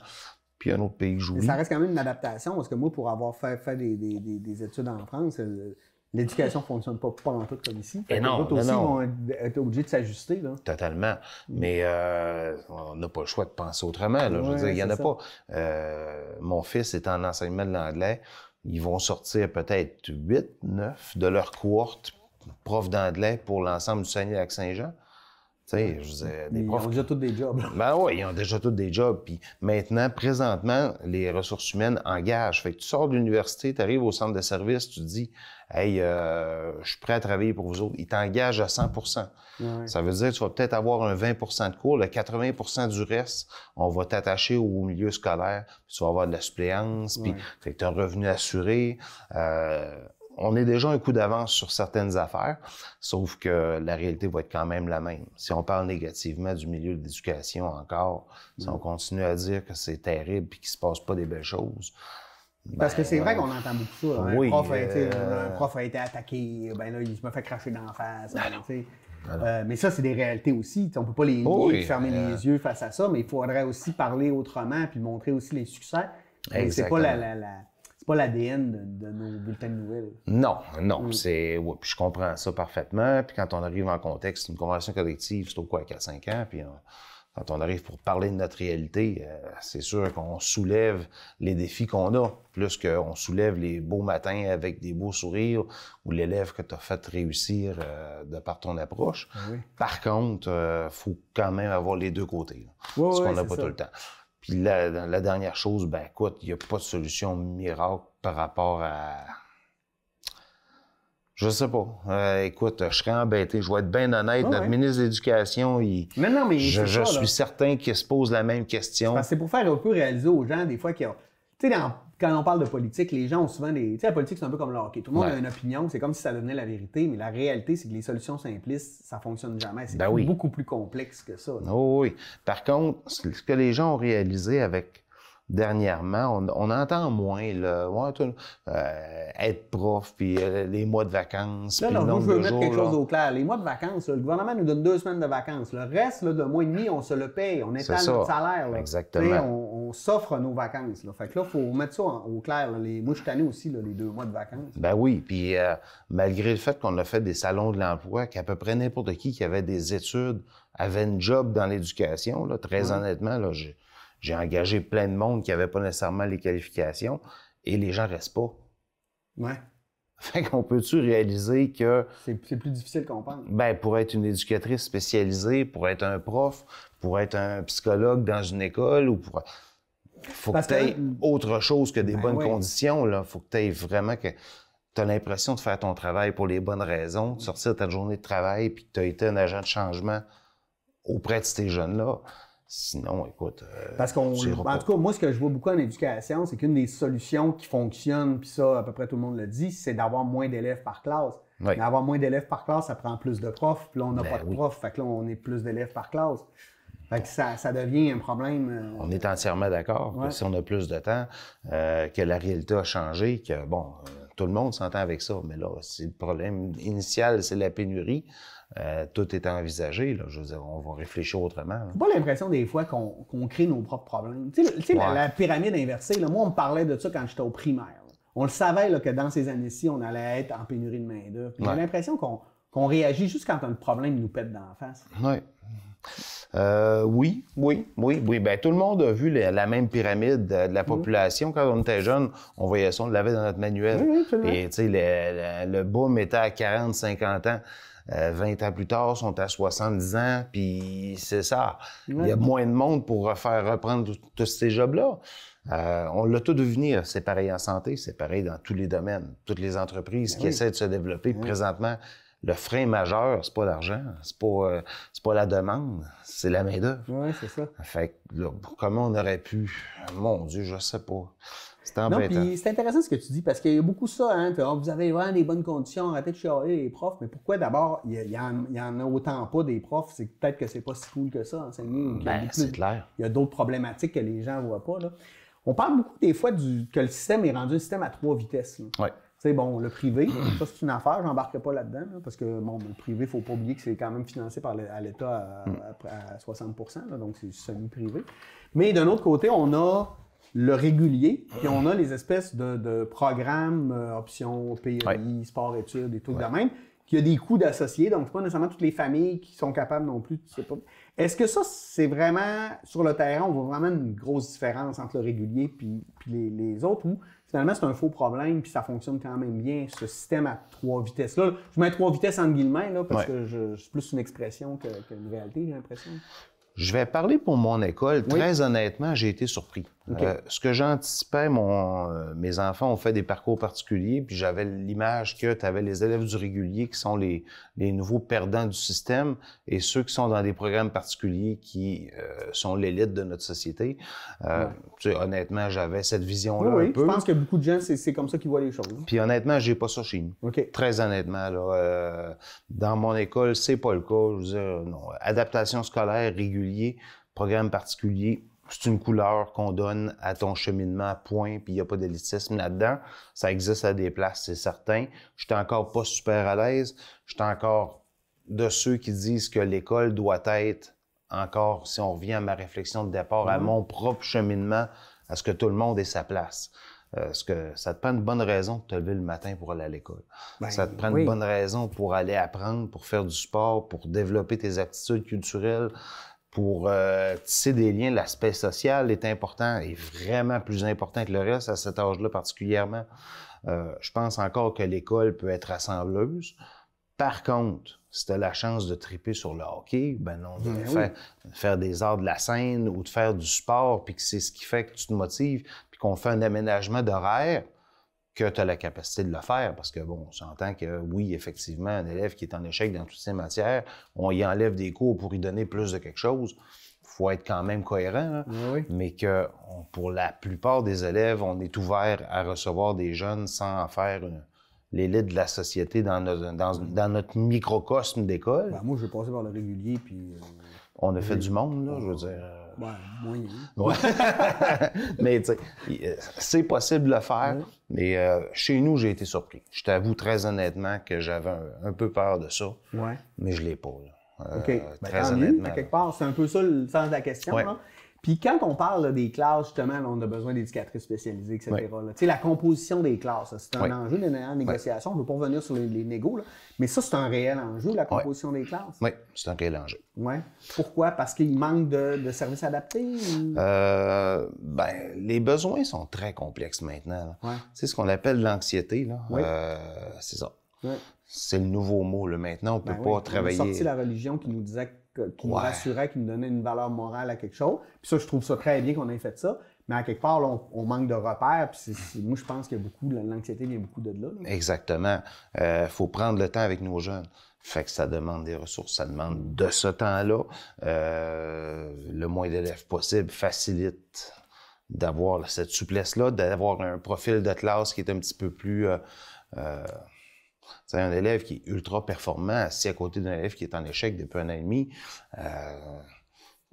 Puis un autre pays joue. Ça reste quand même une adaptation, parce que moi, pour avoir fait des études en France, l'éducation ne fonctionne pas en tout comme ici. Et non, aussi vont être obligés de s'ajuster. Là. Totalement. Mais on n'a pas le choix de penser autrement. Là. Je veux dire, il n'y en a pas. Mon fils est en enseignement de l'anglais. Ils vont sortir peut-être 8, 9 de leur cohorte profs d'anglais pour l'ensemble du Saguenay-Lac-Saint-Jean. Tu sais, je disais, ils ont déjà tous des jobs. Ben oui, ils ont déjà tous des jobs. Puis maintenant, présentement, les ressources humaines engagent. Fait que tu sors de l'université, tu arrives au centre de service, tu te dis, hey, je suis prêt à travailler pour vous autres. Ils t'engagent à 100 Ça veut dire que tu vas peut-être avoir un 20 de cours, le 80 du reste, on va t'attacher au milieu scolaire, puis tu vas avoir de la suppléance, puis fait que tu as un revenu assuré. On est déjà un coup d'avance sur certaines affaires, sauf que la réalité va être quand même la même. Si on parle négativement du milieu de l'éducation encore, si on continue à dire que c'est terrible et qu'il se passe pas des belles choses... Parce que c'est vrai qu'on entend beaucoup ça. Oui, un prof a été attaqué, ben là, il se me fait cracher dans la face. Mais ça, c'est des réalités aussi. On peut pas les nier, fermer les yeux face à ça, mais il faudrait aussi parler autrement puis montrer aussi les succès. C'est pas c'est pas l'ADN de nos bulletins de nouvelles. Non. Puis je comprends ça parfaitement. Puis quand on arrive en contexte, une convention collective, c'est au quoi, 4-5 ans, puis quand on arrive pour parler de notre réalité, c'est sûr qu'on soulève les défis qu'on a, plus qu'on soulève les beaux matins avec des beaux sourires ou l'élève que tu as fait réussir de par ton approche. Par contre, faut quand même avoir les deux côtés, parce qu'on n'a pas tout le temps. Puis la dernière chose, ben écoute, il n'y a pas de solution miracle par rapport à... Je sais pas. Écoute, je serais embêté. Je vais être bien honnête. Notre ministre de l'Éducation, je suis certain qu'il se pose la même question. C'est pour faire un peu réaliser aux gens, des fois, qu'il Tu sais, quand on parle de politique, les gens ont souvent des... Tu sais, la politique, c'est un peu comme le hockey. Tout le monde Ouais. a une opinion, c'est comme si ça devenait la vérité, mais la réalité, c'est que les solutions simplistes, ça fonctionne jamais. C'est Ben oui. beaucoup plus complexe que ça. Là. Oh oui. Par contre, ce que les gens ont réalisé avec dernièrement, on entend moins là, être prof, puis les mois de vacances, Là, puis le je nombre veux de mettre jours. quelque chose Là. au clair. Les mois de vacances, là, le gouvernement nous donne 2 semaines de vacances. Le reste, là, de mois et demi, on se le paye. On étale notre salaire. Là. Exactement. Tu sais, on s'offre nos vacances. Là. Fait que là, il faut mettre ça au clair. Là. Moi, je suis tanné aussi, là, les 2 mois de vacances. Ben oui, puis malgré le fait qu'on a fait des salons de l'emploi, qu'à peu près n'importe qui avait des études avait une job dans l'éducation, là, très honnêtement, là, j'ai engagé plein de monde qui n'avait pas nécessairement les qualifications et les gens restent pas. Ouais. Fait qu'on peut-tu réaliser que, C'est plus difficile qu'on pense. ben, pour être une éducatrice spécialisée, pour être un prof, pour être un psychologue dans une école, ou pour... Faut Parce que tu aies que- autre chose que des Ben bonnes oui. conditions, là. Faut que tu aies vraiment que tu as l'impression de faire ton travail pour les bonnes raisons, de sortir de ta journée de travail, puis que tu as été un agent de changement auprès de ces jeunes-là. Sinon, écoute, Parce qu'en tu iras pas. tout cas, moi, ce que je vois beaucoup en éducation, c'est qu'une des solutions qui fonctionne, puis ça, à peu près tout le monde le dit, c'est d'avoir moins d'élèves par classe. Oui. Mais avoir moins d'élèves par classe, ça prend plus de profs, puis là, on n'a Ben pas de oui. profs, fait que là, on est plus d'élèves par classe. Fait que ça devient un problème. On est entièrement d'accord Ouais. que si on a plus de temps, que la réalité a changé, que, bon, tout le monde s'entend avec ça, mais là, c'est le problème initial, c'est la pénurie. Tout est envisagé, là. Je veux dire, on va réfléchir autrement. Là. J'ai pas l'impression des fois qu'on crée nos propres problèmes. Tu sais, Ouais. la pyramide inversée, là, moi, on me parlait de ça quand j'étais au primaire. Là. On le savait là, que dans ces années-ci, on allait être en pénurie de main-d'œuvre. Puis Ouais. J'ai l'impression qu'on réagit juste quand un problème nous pète dans la face. Oui. Oui. Ben, tout le monde a vu la même pyramide de la population. Quand on était jeune, on voyait ça, on l'avait dans notre manuel. Oui, absolument. Et tu sais, le boom était à 40, 50 ans. 20 ans plus tard, ils sont à 70 ans, puis c'est ça. Il y a moins de monde pour reprendre tous ces jobs-là. On l'a tout deviné, c'est pareil en santé, c'est pareil dans tous les domaines. Toutes les entreprises qui essaient de se développer présentement, le frein majeur, c'est pas l'argent, c'est pas la demande, c'est la main-d'œuvre. Oui, c'est ça. Fait que là, comment on aurait pu? Mon Dieu, je sais pas. C'est Non, embêtant. puis c'est intéressant ce que tu dis, parce qu'il y a beaucoup ça, hein, vous avez vraiment des bonnes conditions, arrêtez de chialer les profs, mais pourquoi d'abord, il y en a autant pas des profs, c'est peut-être que c'est pas si cool que ça, enseigner, ou qu'il y a Ben, beaucoup c'est de- clair. il y a d'autres problématiques que les gens voient pas, là. On parle beaucoup des fois que le système est rendu un système à 3 vitesses, là. Oui. Tu sais, bon, le privé, ça c'est une affaire, j'embarque pas là-dedans, là, parce que, bon, le privé, il faut pas oublier que c'est quand même financé par à l'État à 60 là, donc c'est semi-privé. Mais d'un autre côté, on a le régulier, puis on a les espèces de programmes, options, PEI, sport-études, et tout de même, qui a des coûts d'associés, donc c'est pas nécessairement toutes les familles qui sont capables non plus, tu sais pas. Est-ce que ça, c'est vraiment, sur le terrain, on voit vraiment une grosse différence entre le régulier puis les autres, ou finalement c'est un faux problème, puis ça fonctionne quand même bien, ce système à 3 vitesses-là? Je mets 3 vitesses entre guillemets, là, parce que c'est plus une expression qu'une réalité, j'ai l'impression. Je vais parler pour mon école. Très honnêtement, j'ai été surpris. Ce que j'anticipais, mes enfants ont fait des parcours particuliers, puis j'avais l'image que tu avais les élèves du régulier qui sont les nouveaux perdants du système et ceux qui sont dans des programmes particuliers qui sont l'élite de notre société. Tu sais, honnêtement, j'avais cette vision-là un peu. Je pense que beaucoup de gens, c'est comme ça qu'ils voient les choses. Puis honnêtement, j'ai pas ça chez nous. OK. Très honnêtement, là, dans mon école, c'est pas le cas. Je veux dire, non. Adaptation scolaire régulier, programme particulier, c'est une couleur qu'on donne à ton cheminement, point, puis il n'y a pas d'élitisme là-dedans. Ça existe à des places, c'est certain. Je suis encore pas super à l'aise. Je suis encore de ceux qui disent que l'école doit être encore, si on revient à ma réflexion de départ, à mon propre cheminement, à ce que tout le monde ait sa place. Parce que ça te prend une bonne raison de te lever le matin pour aller à l'école. Ça te prend une bonne raison pour aller apprendre, pour faire du sport, pour développer tes aptitudes culturelles, pour tisser des liens. L'aspect social est important et vraiment plus important que le reste à cet âge-là particulièrement. Je pense encore que l'école peut être rassembleuse. Par contre, si tu as la chance de triper sur le hockey, ben non, de faire des arts de la scène ou de faire du sport, puis que c'est ce qui fait que tu te motives, puis qu'on fait un aménagement d'horaire, que tu as la capacité de le faire. Parce que, bon, on s'entend que, oui, effectivement, un élève qui est en échec dans toutes ces matières, on y enlève des cours pour y donner plus de quelque chose. faut être quand même cohérent, là, Oui. mais que pour la plupart des élèves, on est ouvert à recevoir des jeunes sans en faire l'élite de la société dans notre microcosme d'école. Ben, moi, je vais passer par le régulier, puis... On a fait du monde, là, je veux dire. Ouais, moyen. Ouais. Mais tu sais, c'est possible de le faire, mais chez nous, j'ai été surpris. Je t'avoue très honnêtement que j'avais un peu peur de ça, mais je l'ai pas, là. OK. Très tant honnêtement. mieux, à quelque part, c'est un peu ça le sens de la question. Ouais. Là. Puis quand on parle là, des classes, justement, là, on a besoin d'éducatrices spécialisées, etc. Tu sais, la composition des classes, c'est un enjeu de la négociation. Je ne veux pas revenir sur les négos, là, mais ça, c'est un réel enjeu, la composition des classes. Oui, c'est un réel enjeu. Ouais. Pourquoi? Parce qu'il manque de services adaptés? Ou... Ben, les besoins sont très complexes maintenant. Ouais. Tu sais, ce qu'on appelle l'anxiété, là, Oui. c'est ça. Ouais. C'est le nouveau mot. Là. Maintenant, on ne peut pas travailler... On a sorti la religion qui nous disait, qui nous rassurait, qui nous donnait une valeur morale à quelque chose. Puis ça, je trouve ça très bien qu'on ait fait ça. Mais à quelque part, là, on manque de repères. Puis moi, je pense qu'il y a beaucoup, l'anxiété vient beaucoup de là. Exactement. Faut prendre le temps avec nos jeunes. Fait que ça demande des ressources, ça demande de ce temps-là. Le moins d'élèves possible facilite d'avoir cette souplesse-là, d'avoir un profil de classe qui est un petit peu plus... un élève qui est ultra performant, assis à côté d'un élève qui est en échec depuis 1 an et demi,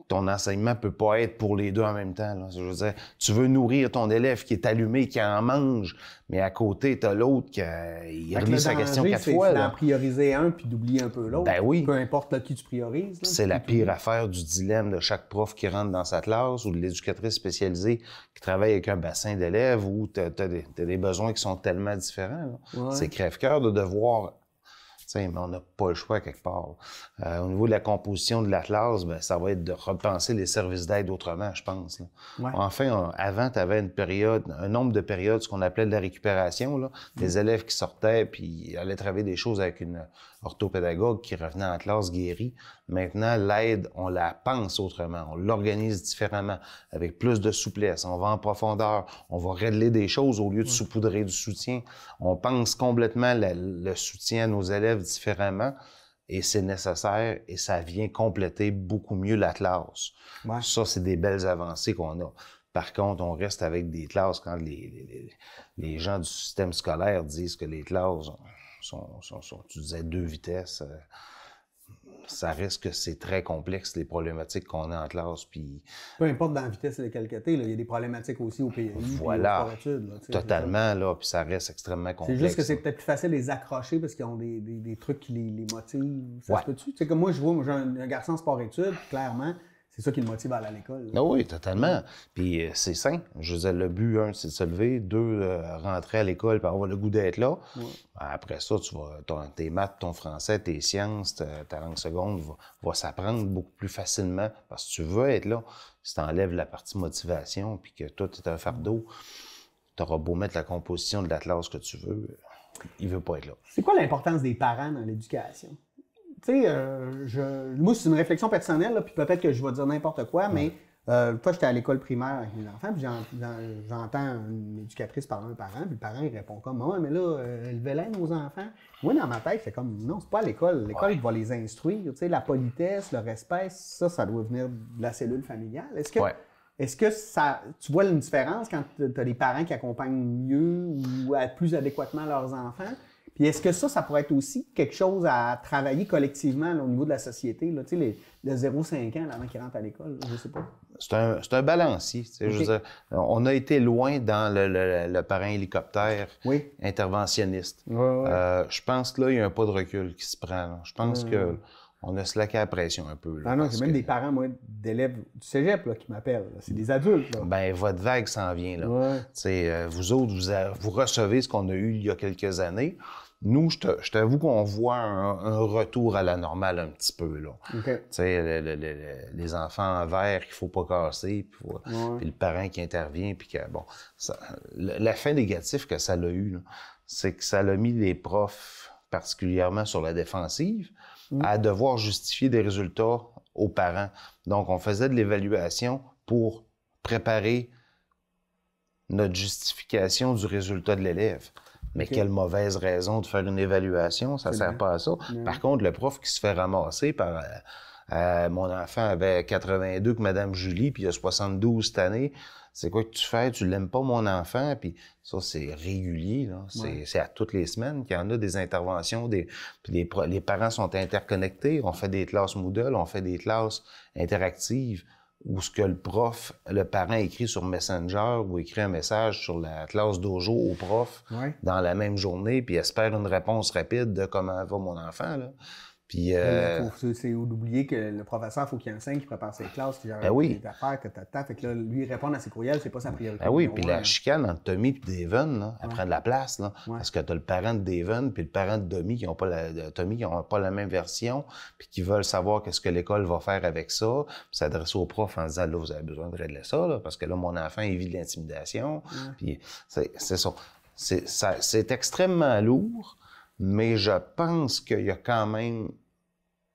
ton enseignement peut pas être pour les deux en même temps. Là. Je veux dire, tu veux nourrir ton élève qui est allumé, qui en mange, mais à côté, tu as l'autre qui relit sa question 4 fois. C'est d'en prioriser un puis d'oublier un peu l'autre. Ben oui. Peu importe là, qui tu priorises. C'est la pire affaire du dilemme de chaque prof qui rentre dans sa classe ou de l'éducatrice spécialisée qui travaille avec un bassin d'élèves où tu as des besoins qui sont tellement différents. Ouais. C'est crève-cœur de devoir... mais on n'a pas le choix quelque part. Au niveau de la composition de la classe, ben, ça va être de repenser les services d'aide autrement, je pense. Là. Ouais. Enfin, avant, tu avais un nombre de périodes, ce qu'on appelait de la récupération. Là. Des élèves qui sortaient puis allaient travailler des choses avec une orthopédagogue qui revenait en classe guérie. Maintenant, l'aide, on la pense autrement, on l'organise différemment, avec plus de souplesse. On va en profondeur, on va régler des choses au lieu de saupoudrer du soutien. On pense complètement le soutien à nos élèves différemment et c'est nécessaire et ça vient compléter beaucoup mieux la classe. Ouais. Ça, c'est des belles avancées qu'on a. Par contre, on reste avec des classes quand les gens du système scolaire disent que les classes sont tu disais 2 vitesses. Ça reste que c'est très complexe, les problématiques qu'on a en classe. Puis... Peu importe dans la vitesse de qualité, il y a des problématiques aussi au PAI. Voilà, puis aux études, là, totalement, là, puis ça reste extrêmement complexe. C'est juste que c'est peut-être plus facile de les accrocher parce qu'ils ont des trucs qui les motivent. Ça se peut-tu? Tu sais, comme moi, je vois, j'ai un garçon en sport-études, clairement, c'est ça qui le motive à aller à l'école. Ah oui, totalement. Puis c'est sain. Je veux dire, le but, 1, c'est de se lever. 2, rentrer à l'école pour avoir le goût d'être là. Ouais. Après ça, tes maths, ton français, tes sciences, ta langue seconde va s'apprendre beaucoup plus facilement parce que tu veux être là. Si tu enlèves la partie motivation puis que toi, tu es un fardeau, tu auras beau mettre la composition de la classe que tu veux, il veut pas être là. C'est quoi l'importance des parents dans l'éducation? Tu sais, moi, c'est une réflexion personnelle, là, puis peut-être que je vais dire n'importe quoi, mais toi, j'étais à l'école primaire avec mes enfants, puis j'entends une éducatrice parler à un parent, puis le parent, il répond comme « Ouais, mais là, levez-les nos enfants. » Moi, dans ma tête, c'est comme « Non, c'est pas à l'école. L'école va les instruire. » Tu sais, la politesse, le respect, ça doit venir de la cellule familiale. Est-ce que tu vois une différence quand tu as des parents qui accompagnent mieux ou plus adéquatement leurs enfants? Puis est-ce que ça pourrait être aussi quelque chose à travailler collectivement là, au niveau de la société? Là, tu sais, le 0-5 ans, avant qu'ils rentrent à l'école, je sais pas. C'est un balancier. Tu sais, okay. Je veux dire, on a été loin dans le parent hélicoptère interventionniste. Je pense que là, il y a un pas de recul qui se prend. Là. Je pense que on a slacké la pression un peu. Là, non, j'ai même des parents, moi, d'élèves du cégep là, qui m'appellent. C'est des adultes. Là. Ben, votre vague s'en vient. Là. Vous autres, vous recevez ce qu'on a eu il y a quelques années. Nous, je t'avoue qu'on voit un retour à la normale un petit peu, là. Okay. Tu sais, les enfants en verre qu'il faut pas casser, puis le parent qui intervient, puis que, bon... L'effet négatif que ça l'a eu, c'est que ça l'a mis les profs, particulièrement sur la défensive, à devoir justifier des résultats aux parents. Donc, on faisait de l'évaluation pour préparer notre justification du résultat de l'élève. Mais quelle mauvaise raison de faire une évaluation, ça ne sert pas à ça. Par contre, le prof qui se fait ramasser Mon enfant avait 82 que Mme Julie, puis il a 72 cette année. C'est quoi que tu fais? Tu l'aimes pas, mon enfant? Puis ça, c'est régulier, là. C'est à toutes les semaines qu'il y en a des interventions. Puis les parents sont interconnectés. On fait des classes Moodle, on fait des classes interactives où ce que le parent écrit sur Messenger ou écrit un message sur la classe Dojo au prof dans la même journée, puis espère une réponse rapide de comment va mon enfant, là. Puis, c'est d'oublier que le professeur, il faut qu'il enseigne, qu'il prépare ses classes, qu'il ben oui. des affaires, fait que là, lui, répondre à ses courriels, c'est pas sa priorité. Ben oui, puis la chicane entre Tommy et Devon, là, elle prend de la place, là, parce que tu as le parent de Devon puis le parent de Tommy qui n'ont pas la même version, puis qui veulent savoir qu'est-ce que l'école va faire avec ça, puis s'adresser au prof en disant, là, vous avez besoin de régler ça, là, parce que là, mon enfant, il vit de l'intimidation. Puis c'est ça. C'est extrêmement lourd, mais je pense qu'il y a quand même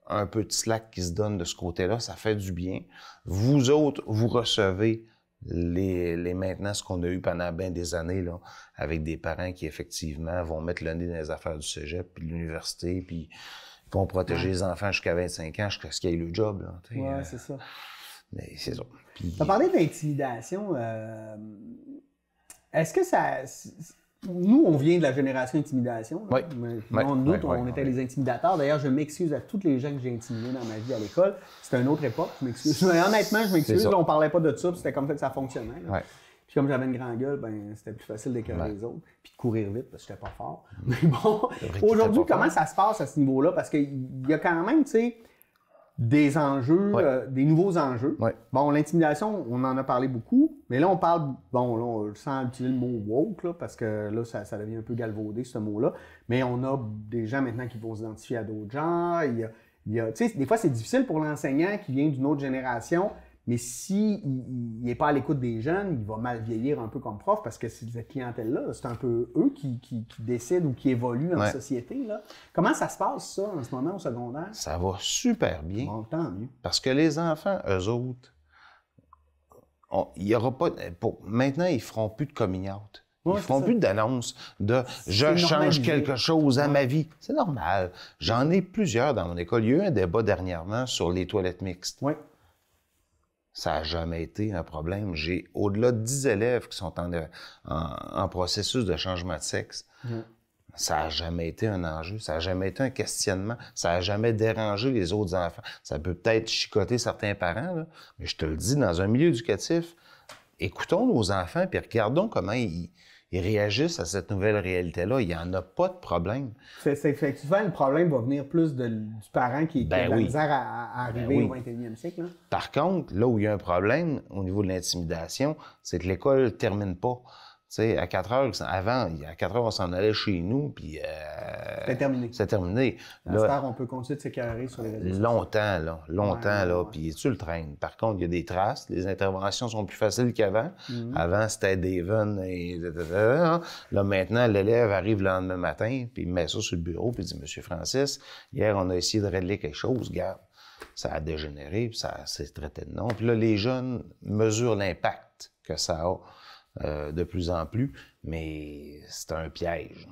un peu de slack qui se donne de ce côté-là. Ça fait du bien. Vous autres, vous recevez les maintenances qu'on a eues pendant bien des années, là, avec des parents qui, effectivement, vont mettre le nez dans les affaires du cégep, puis de l'université, puis vont protéger les enfants jusqu'à 25 ans, jusqu'à ce qu'ils aient le job. Là, oui, c'est ça. Mais c'est ça. Tu as parlé d'intimidation. Est-ce que ça... Nous, on vient de la génération intimidation. Oui. On était les intimidateurs. D'ailleurs, je m'excuse à toutes les gens que j'ai intimidés dans ma vie à l'école. C'était une autre époque, je m'excuse. Honnêtement, je m'excuse. Là, on parlait pas de ça, puis c'était comme ça que ça fonctionnait. Puis comme j'avais une grande gueule, ben c'était plus facile d'écœurer les autres, puis de courir vite, parce que j'étais pas fort. Mais bon, aujourd'hui, comment ça se passe à ce niveau-là? Parce qu'il y a quand même, tu sais, des enjeux, des nouveaux enjeux. Bon, l'intimidation, on en a parlé beaucoup, mais là, on parle, bon, là, sans utiliser le mot woke, là, parce que là, ça devient un peu galvaudé, ce mot-là, mais on a des gens maintenant qui vont s'identifier à d'autres genres. Tu sais, des fois, c'est difficile pour l'enseignant qui vient d'une autre génération, mais s'il n'est pas à l'écoute des jeunes, il va mal vieillir un peu comme prof, parce que cette clientèle-là, c'est un peu eux qui décident ou qui évoluent dans la société, là. Comment ça se passe, ça, en ce moment, au secondaire? Ça va super bien. Bon, tant mieux. Parce que les enfants, eux autres, il y aura pas... maintenant, ils ne feront plus de coming out. Ils ne feront plus d'annonce de « je change quelque chose à ma vie ». C'est normal. J'en ai plusieurs dans mon école. Il y a eu un débat dernièrement sur les toilettes mixtes. Oui. Ça n'a jamais été un problème. J'ai au-delà de 10 élèves qui sont en processus de changement de sexe. Ça n'a jamais été un enjeu. Ça n'a jamais été un questionnement. Ça n'a jamais dérangé les autres enfants. Ça peut peut-être chicoter certains parents, là, mais je te le dis, dans un milieu éducatif, écoutons nos enfants puis regardons comment ils réagissent à cette nouvelle réalité-là. Il n'y en a pas de problème. C'est effectivement, le problème va venir plus du parent qui a de la misère à arriver au 21e siècle. Là. Par contre, là où il y a un problème au niveau de l'intimidation, c'est que l'école ne termine pas. Tu sais, à 4 heures, avant, à 4 heures, on s'en allait chez nous, puis... c'est terminé. C'est terminé. Là, on peut continuer de s'écœurer sur les réseaux sociaux. Longtemps, puis tu le traînes. Par contre, il y a des traces, les interventions sont plus faciles qu'avant. Avant, c'était Devon et... Là, maintenant, l'élève arrive le lendemain matin, puis il met ça sur le bureau, puis il dit « Monsieur Francis, hier, on a essayé de régler quelque chose, regarde. » Ça a dégénéré, puis ça s'est traité de non. Puis là, les jeunes mesurent l'impact que ça a. De plus en plus, mais c'est un piège.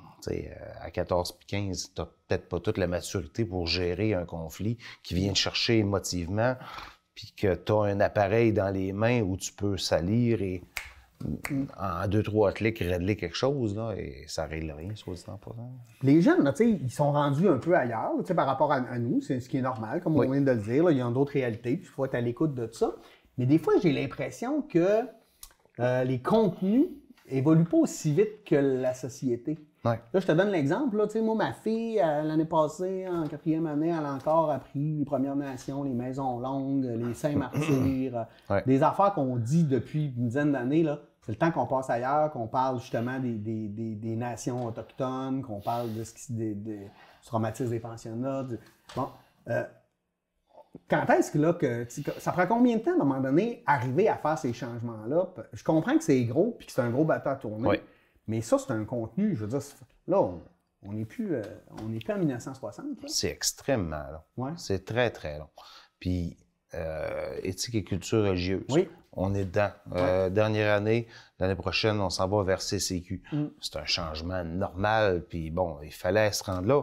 À 14 puis 15, tu n'as peut-être pas toute la maturité pour gérer un conflit qui vient te chercher émotivement, puis que tu as un appareil dans les mains où tu peux salir et en 2-3 clics régler quelque chose, là, et ça ne règle rien, soit dit en passant. Les jeunes, là, ils sont rendus un peu ailleurs par rapport à nous, c'est ce qui est normal, comme on vient de le dire. Là, il y a d'autres réalités, puis il faut être à l'écoute de ça. Mais des fois, j'ai l'impression que les contenus évoluent pas aussi vite que la société. Là, je te donne l'exemple. Là, moi, ma fille, l'année passée, en 4e année, elle a encore appris les Premières Nations, les Maisons Longues, les Saints-Martyrs, des affaires qu'on dit depuis une dizaine d'années. C'est le temps qu'on passe ailleurs, qu'on parle justement des nations autochtones, qu'on parle de ce qui du traumatisme des pensionnats. Quand est-ce que là, ça prend combien de temps, à un moment donné, arriver à faire ces changements-là? Je comprends que c'est gros puis que c'est un gros bateau à tourner, mais ça, c'est un contenu, je veux dire, là, on n'est plus en 1960. C'est extrêmement long. C'est très, très long. Puis, éthique et culture religieuse. Oui. On est dedans. Dernière année, l'année prochaine, on s'en va vers CCQ. C'est un changement normal, puis bon, il fallait se rendre là.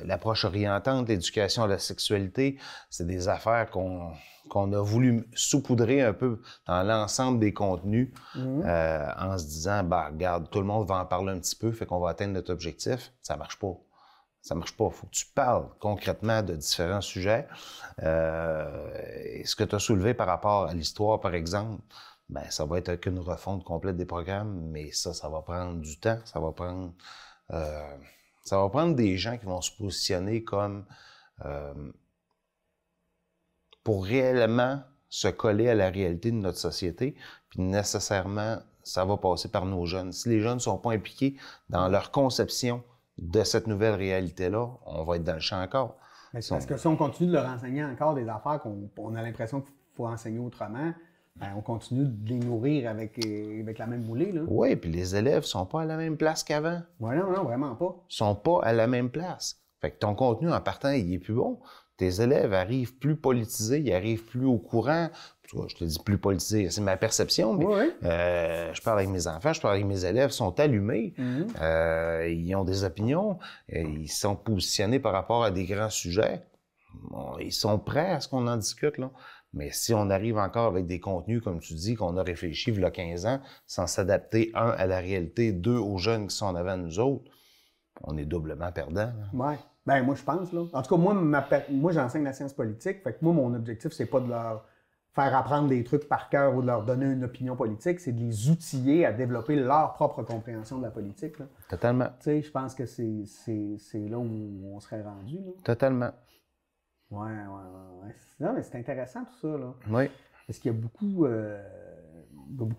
L'approche orientante, l'éducation à la sexualité, c'est des affaires qu'on a voulu saupoudrer un peu dans l'ensemble des contenus en se disant, regarde, tout le monde va en parler un petit peu, fait qu'on va atteindre notre objectif. Ça marche pas. Ça marche pas. Il faut que tu parles concrètement de différents sujets. Et ce que tu as soulevé par rapport à l'histoire, par exemple, ça va être qu'une refonte complète des programmes, mais ça va prendre du temps. Ça va prendre des gens qui vont se positionner comme pour réellement se coller à la réalité de notre société, puis nécessairement, ça va passer par nos jeunes. Si les jeunes ne sont pas impliqués dans leur conception de cette nouvelle réalité-là, on va être dans le champ encore. Mais c'est parce que si on continue de leur enseigner encore des affaires qu'on a l'impression qu'il faut enseigner autrement, on continue de les nourrir avec la même moulée. Oui, puis les élèves sont pas à la même place qu'avant. Oui, non, vraiment pas. Ils sont pas à la même place. Fait que ton contenu, en partant, il est plus bon. Tes élèves arrivent plus politisés, ils arrivent plus au courant. Je te dis plus politisés, c'est ma perception, mais je parle avec mes enfants, je parle avec mes élèves, ils sont allumés, ils ont des opinions, ils sont positionnés par rapport à des grands sujets. Bon, ils sont prêts à ce qu'on en discute, là. Mais si on arrive encore avec des contenus, comme tu dis, qu'on a réfléchi il y a 15 ans, sans s'adapter, un, à la réalité, deux, aux jeunes qui sont en avant de nous autres, on est doublement perdant. Oui. Moi, je pense, là. En tout cas, moi, j'enseigne la science politique. Fait que moi, mon objectif, c'est pas de leur faire apprendre des trucs par cœur ou de leur donner une opinion politique, c'est de les outiller à développer leur propre compréhension de la politique, là. Totalement. Tu sais, je pense que c'est là où on serait rendu, là. Totalement. Ouais. Non, mais c'est intéressant, tout ça, là. Oui. Parce qu'il y a beaucoup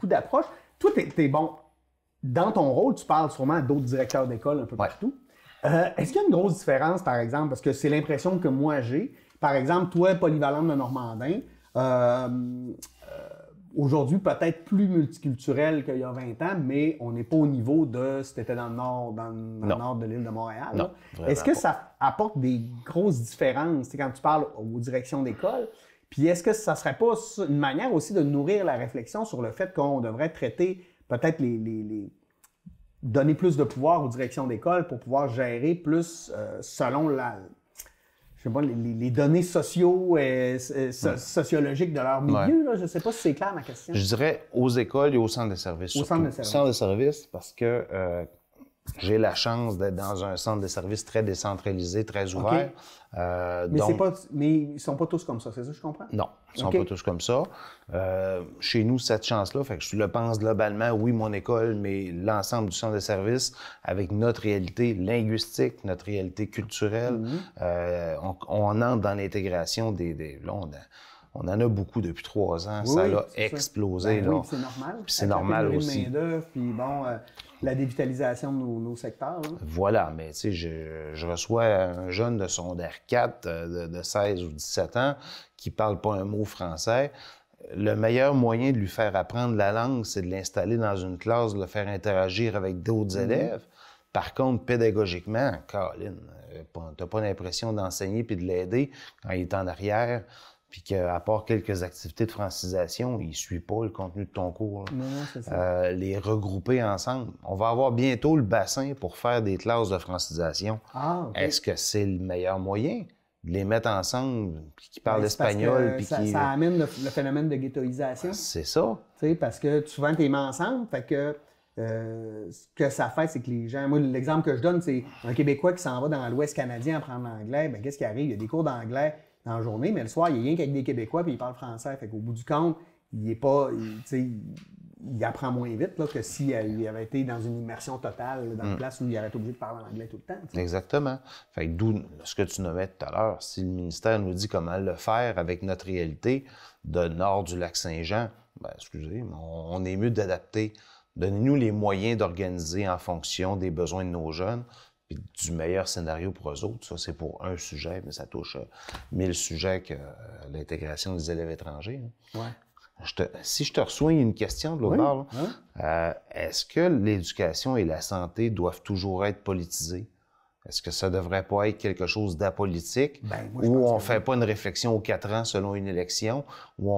d'approches. Toi, t'es bon. Dans ton rôle, tu parles sûrement à d'autres directeurs d'école un peu partout. Est-ce qu'il y a une grosse différence, par exemple, parce que c'est l'impression que moi j'ai, par exemple, toi, polyvalente de Normandin, aujourd'hui peut-être plus multiculturel qu'il y a 20 ans, mais on n'est pas au niveau de si tu étais dans le nord, le nord de l'île de Montréal. Non, est-ce que ça apporte des grosses différences quand tu parles aux directions d'école? Puis est-ce que ça serait pas une manière aussi de nourrir la réflexion sur le fait qu'on devrait traiter peut-être donner plus de pouvoir aux directions d'école pour pouvoir gérer plus selon les données sociologiques de leur milieu. Là. Je ne sais pas si c'est clair ma question. Je dirais aux écoles et aux centres de services. Aux centres de services. Centres de services parce que j'ai la chance d'être dans un centre de services très décentralisé, très ouvert. Mais ils ne sont pas tous comme ça, c'est ça que je comprends? Non, ils ne sont pas tous comme ça. Chez nous, cette chance-là, fait que je le pense globalement, oui, mon école, mais l'ensemble du centre de services, avec notre réalité linguistique, notre réalité culturelle, on entre dans l'intégration là, on en a beaucoup depuis 3 ans. Oui, ça a explosé. Ben, là. Oui, c'est normal. Puis c'est normal aussi. La main-d'œuvre, puis bon, la dévitalisation de nos secteurs. Là. Voilà, mais tu sais, je reçois un jeune de secondaire 4 de 16 ou 17 ans qui parle pas un mot français. Le meilleur moyen de lui faire apprendre la langue, c'est de l'installer dans une classe, de le faire interagir avec d'autres élèves. Par contre, pédagogiquement, Caroline, t'as pas l'impression d'enseigner puis de l'aider quand il est en arrière, puis qu'à part quelques activités de francisation, il ne suit pas le contenu de ton cours. Non, c'est ça. Les regrouper ensemble. On va avoir bientôt le bassin pour faire des classes de francisation. Ah, OK. Est-ce que c'est le meilleur moyen de les mettre ensemble, puis qu'ils parlent espagnol? Puis ça amène le phénomène de ghettoisation. C'est ça. Tu sais, parce que souvent, tu es mis ensemble, fait que ce que ça fait, c'est que les gens... Moi, l'exemple que je donne, c'est un Québécois qui s'en va dans l'Ouest canadien apprendre l'anglais. Bien, qu'est-ce qui arrive? Il y a des cours d'anglais dans la journée, mais le soir, il y a rien qu'avec des Québécois puis il parle français. Fait qu'au bout du compte, il apprend moins vite là, que s'il avait été dans une immersion totale, dans une place où il aurait été obligé de parler anglais tout le temps. T'sais. Exactement. Fait que d'où ce que tu nommais tout à l'heure, si le ministère nous dit comment le faire avec notre réalité de nord du lac Saint-Jean, excusez, mais on est mieux d'adapter. Donnez-nous les moyens d'organiser en fonction des besoins de nos jeunes. Du meilleur scénario pour eux autres. Ça, c'est pour un sujet, mais ça touche 1000 sujets que l'intégration des élèves étrangers. Ouais. Si je te reçois une question de l'autre bord, est-ce que l'éducation et la santé doivent toujours être politisées? Est-ce que ça devrait pas être quelque chose d'apolitique, Moi, où on fait pas une réflexion aux 4 ans selon une élection, où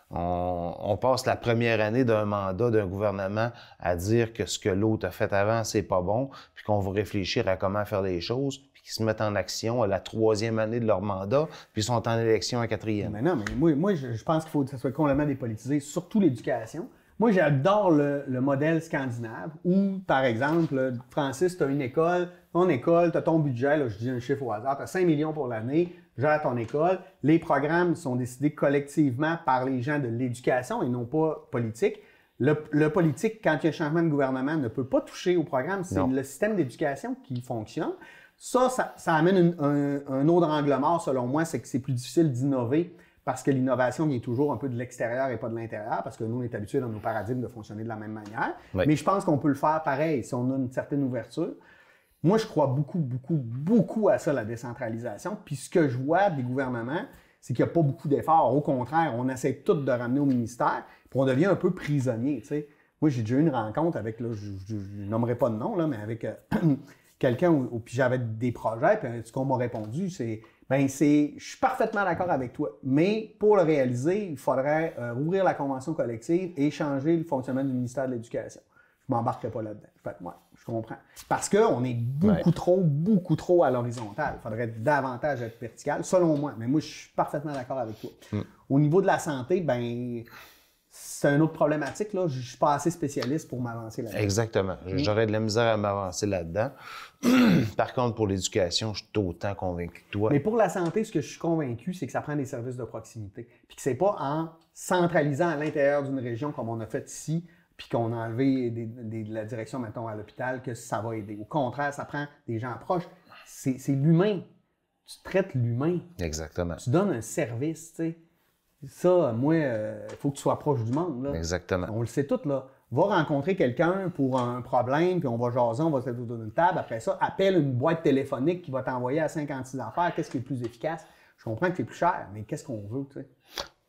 on passe la première année d'un mandat d'un gouvernement à dire que ce que l'autre a fait avant, c'est pas bon, puis qu'on va réfléchir à comment faire les choses, puis qu'ils se mettent en action à la 3e année de leur mandat, puis ils sont en élection à 4e. Mais non, mais moi je pense qu'il faut que ça soit complètement dépolitisé, surtout l'éducation. Moi, j'adore le modèle scandinave où, par exemple, là, Francis, tu as une école, ton école, tu as ton budget, là, je dis un chiffre au hasard, tu as 5 millions pour l'année, gère ton école. Les programmes sont décidés collectivement par les gens de l'éducation et non pas politique. Le politique, quand il y a un changement de gouvernement, ne peut pas toucher au programme. C'est le système d'éducation qui fonctionne. Ça amène un autre angle mort, selon moi, c'est que c'est plus difficile d'innover parce que l'innovation vient toujours un peu de l'extérieur et pas de l'intérieur, parce que nous, on est habitués dans nos paradigmes de fonctionner de la même manière. Oui. Mais je pense qu'on peut le faire pareil si on a une certaine ouverture. Moi, je crois beaucoup à ça, la décentralisation. Puis ce que je vois des gouvernements, c'est qu'il n'y a pas beaucoup d'efforts. Au contraire, on essaie tout de ramener au ministère, puis on devient un peu prisonnier, tu sais. Moi, j'ai déjà eu une rencontre avec, là, je nommerai pas de nom, là, mais avec quelqu'un où puis j'avais des projets, puis ce qu'on m'a répondu, c'est je suis parfaitement d'accord avec toi, mais pour le réaliser, il faudrait rouvrir la convention collective et changer le fonctionnement du ministère de l'Éducation. Je ne m'embarquerai pas là-dedans. Fait que moi, je comprends. Parce qu'on est beaucoup trop à l'horizontale. Il faudrait davantage être vertical, selon moi. Mais moi, je suis parfaitement d'accord avec toi. Au niveau de la santé, c'est une autre problématique. Là. Je ne suis pas assez spécialiste pour m'avancer là-dedans. Exactement. J'aurais de la misère à m'avancer là-dedans. Par contre, pour l'éducation, je suis autant convaincu que toi. Mais pour la santé, ce que je suis convaincu, c'est que ça prend des services de proximité. Puis que c'est pas en centralisant à l'intérieur d'une région comme on a fait ici, puis qu'on a enlevé de la direction, mettons, à l'hôpital, que ça va aider. Au contraire, ça prend des gens proches. C'est l'humain. Tu traites l'humain. Exactement. Tu donnes un service, tu sais. Ça, moi, il faut que tu sois proche du monde. Là. Exactement. On le sait tout, là. Va rencontrer quelqu'un pour un problème, puis on va jaser, on va se mettre autour d'une table. Après ça, appelle une boîte téléphonique qui va t'envoyer à 56 affaires. Qu'est-ce qui est le plus efficace? Je comprends que c'est plus cher, mais qu'est-ce qu'on veut, tu sais?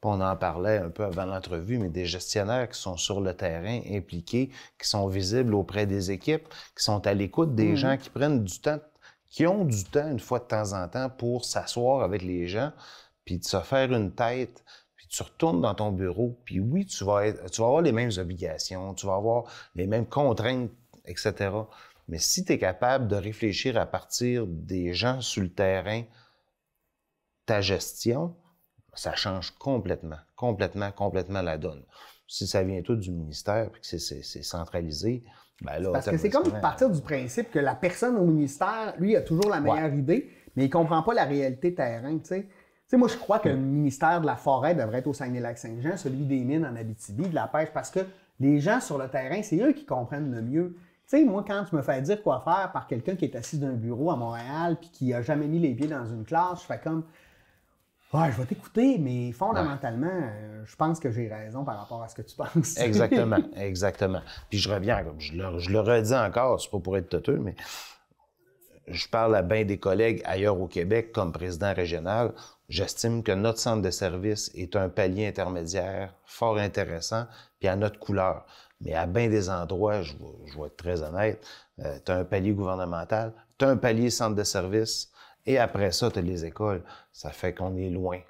On en parlait un peu avant l'entrevue, mais des gestionnaires qui sont sur le terrain, impliqués, qui sont visibles auprès des équipes, qui sont à l'écoute des gens, qui prennent du temps, qui ont du temps une fois de temps en temps pour s'asseoir avec les gens, puis de se faire une tête, puis tu retournes dans ton bureau, puis oui, tu vas avoir les mêmes obligations, tu vas avoir les mêmes contraintes, etc. Mais si tu es capable de réfléchir à partir des gens sur le terrain, ta gestion, ça change complètement la donne. Si ça vient tout du ministère et que c'est centralisé, ben là... Parce que c'est comme partir du principe que la personne au ministère, lui, a toujours la meilleure idée, mais il ne comprend pas la réalité terrain, tu sais. Tu sais, moi, je crois que le ministère de la Forêt devrait être au Saguenay-Lac-Saint-Jean, celui des Mines en Abitibi, de la pêche, parce que les gens sur le terrain, c'est eux qui comprennent le mieux. Tu sais, moi, quand tu me fais dire quoi faire par quelqu'un qui est assis dans un bureau à Montréal puis qui n'a jamais mis les pieds dans une classe, je fais comme... Ouais, je vais t'écouter, mais fondamentalement, je pense que j'ai raison par rapport à ce que tu penses. Exactement, exactement. Puis je reviens, comme je le redis encore, c'est pas pour être têteux, mais je parle à bien des collègues ailleurs au Québec comme président régional. J'estime que notre centre de service est un palier intermédiaire fort intéressant, puis à notre couleur. Mais à bien des endroits, je vais être très honnête, tu as un palier gouvernemental, tu as un palier centre de service, et après ça, tu as les écoles. Ça fait qu'on est loin,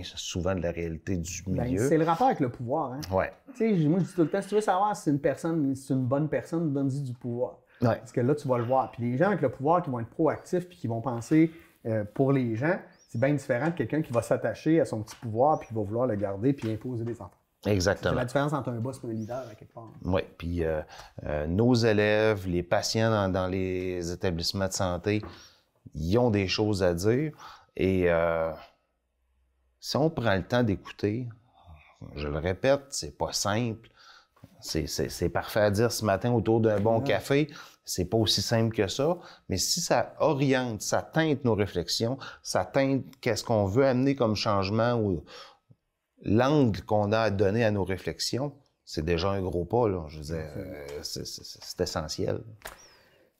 souvent de la réalité du milieu. C'est le rapport avec le pouvoir. Hein? Ouais. Tu sais, moi, je dis tout le temps, si tu veux savoir si c'est une bonne personne, donne-y du pouvoir. Ouais. Parce que là, tu vas le voir. Puis les gens avec le pouvoir qui vont être proactifs puis qui vont penser pour les gens, c'est bien différent de quelqu'un qui va s'attacher à son petit pouvoir puis qui va vouloir le garder puis imposer des enfants. Exactement. C'est la différence entre un boss et un leader, à quelque part. Oui, puis nos élèves, les patients dans les établissements de santé, ils ont des choses à dire. Et si on prend le temps d'écouter, je le répète, c'est pas simple. C'est parfait à dire ce matin autour d'un bon café. C'est pas aussi simple que ça. Mais si ça oriente, ça teinte nos réflexions, ça teinte qu'est-ce qu'on veut amener comme changement ou l'angle qu'on a à donner à nos réflexions, c'est déjà un gros pas, là. Je veux dire, c'est essentiel.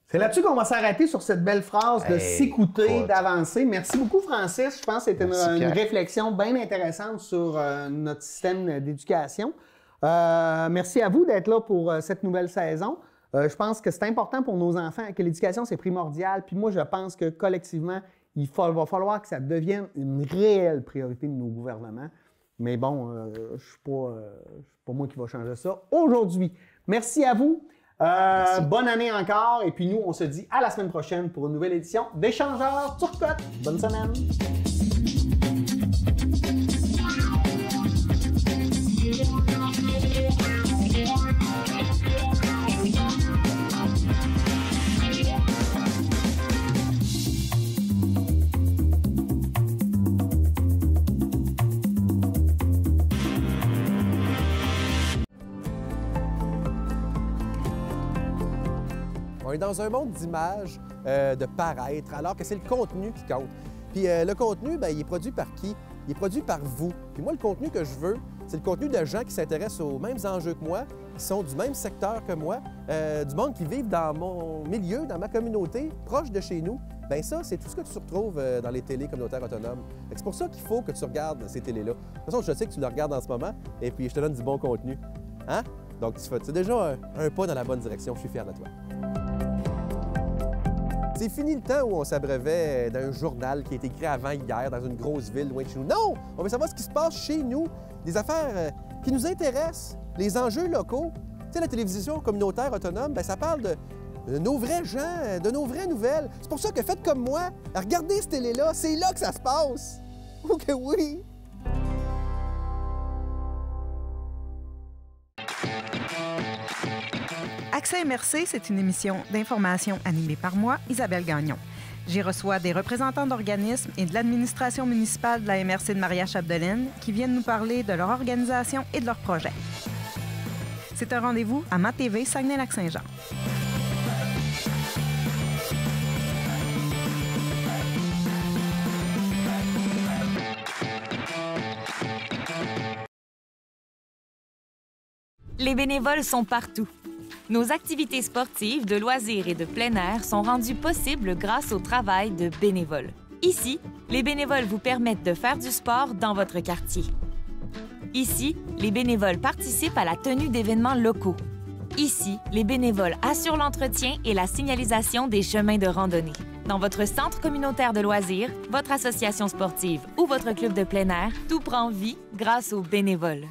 C'est là-dessus qu'on va s'arrêter sur cette belle phrase de s'écouter, d'avancer. Merci beaucoup, Francis. Je pense que c'était une réflexion bien intéressante sur notre système d'éducation. Merci à vous d'être là pour cette nouvelle saison. Je pense que c'est important pour nos enfants, que l'éducation, c'est primordial. Puis moi, je pense que collectivement, va falloir que ça devienne une réelle priorité de nos gouvernements. Mais bon, je ne suis pas moi qui va changer ça aujourd'hui. Merci à vous. Bonne année encore. Et puis nous, on se dit à la semaine prochaine pour une nouvelle édition d'Échangeurs Turcotte. Bonne semaine. On est dans un monde d'images, de paraître, alors que c'est le contenu qui compte. Puis le contenu, bien, il est produit par qui? Il est produit par vous. Puis moi, le contenu que je veux, c'est le contenu de gens qui s'intéressent aux mêmes enjeux que moi, qui sont du même secteur que moi, du monde qui vivent dans mon milieu, dans ma communauté, proche de chez nous. Bien ça, c'est tout ce que tu retrouves dans les télés communautaires autonomes. C'est pour ça qu'il faut que tu regardes ces télés-là. De toute façon, je sais que tu le regardes en ce moment, et puis je te donne du bon contenu. Hein? Donc, c'est déjà un pas dans la bonne direction. Je suis fier de toi. C'est fini le temps où on s'abreuvait d'un journal qui a été écrit avant hier dans une grosse ville loin de chez nous. Non! On veut savoir ce qui se passe chez nous, des affaires qui nous intéressent, les enjeux locaux. Tu sais, la télévision communautaire autonome, bien, ça parle de nos vrais gens, de nos vraies nouvelles. C'est pour ça que faites comme moi, regardez cette télé-là, c'est là que ça se passe. Oh que oui! Accès MRC, c'est une émission d'information animée par moi, Isabelle Gagnon. J'y reçois des représentants d'organismes et de l'administration municipale de la MRC de Maria-Chapdelaine qui viennent nous parler de leur organisation et de leurs projets. C'est un rendez-vous à MaTV Saguenay-Lac-Saint-Jean. Les bénévoles sont partout. Nos activités sportives, de loisirs et de plein air sont rendues possibles grâce au travail de bénévoles. Ici, les bénévoles vous permettent de faire du sport dans votre quartier. Ici, les bénévoles participent à la tenue d'événements locaux. Ici, les bénévoles assurent l'entretien et la signalisation des chemins de randonnée. Dans votre centre communautaire de loisirs, votre association sportive ou votre club de plein air, tout prend vie grâce aux bénévoles.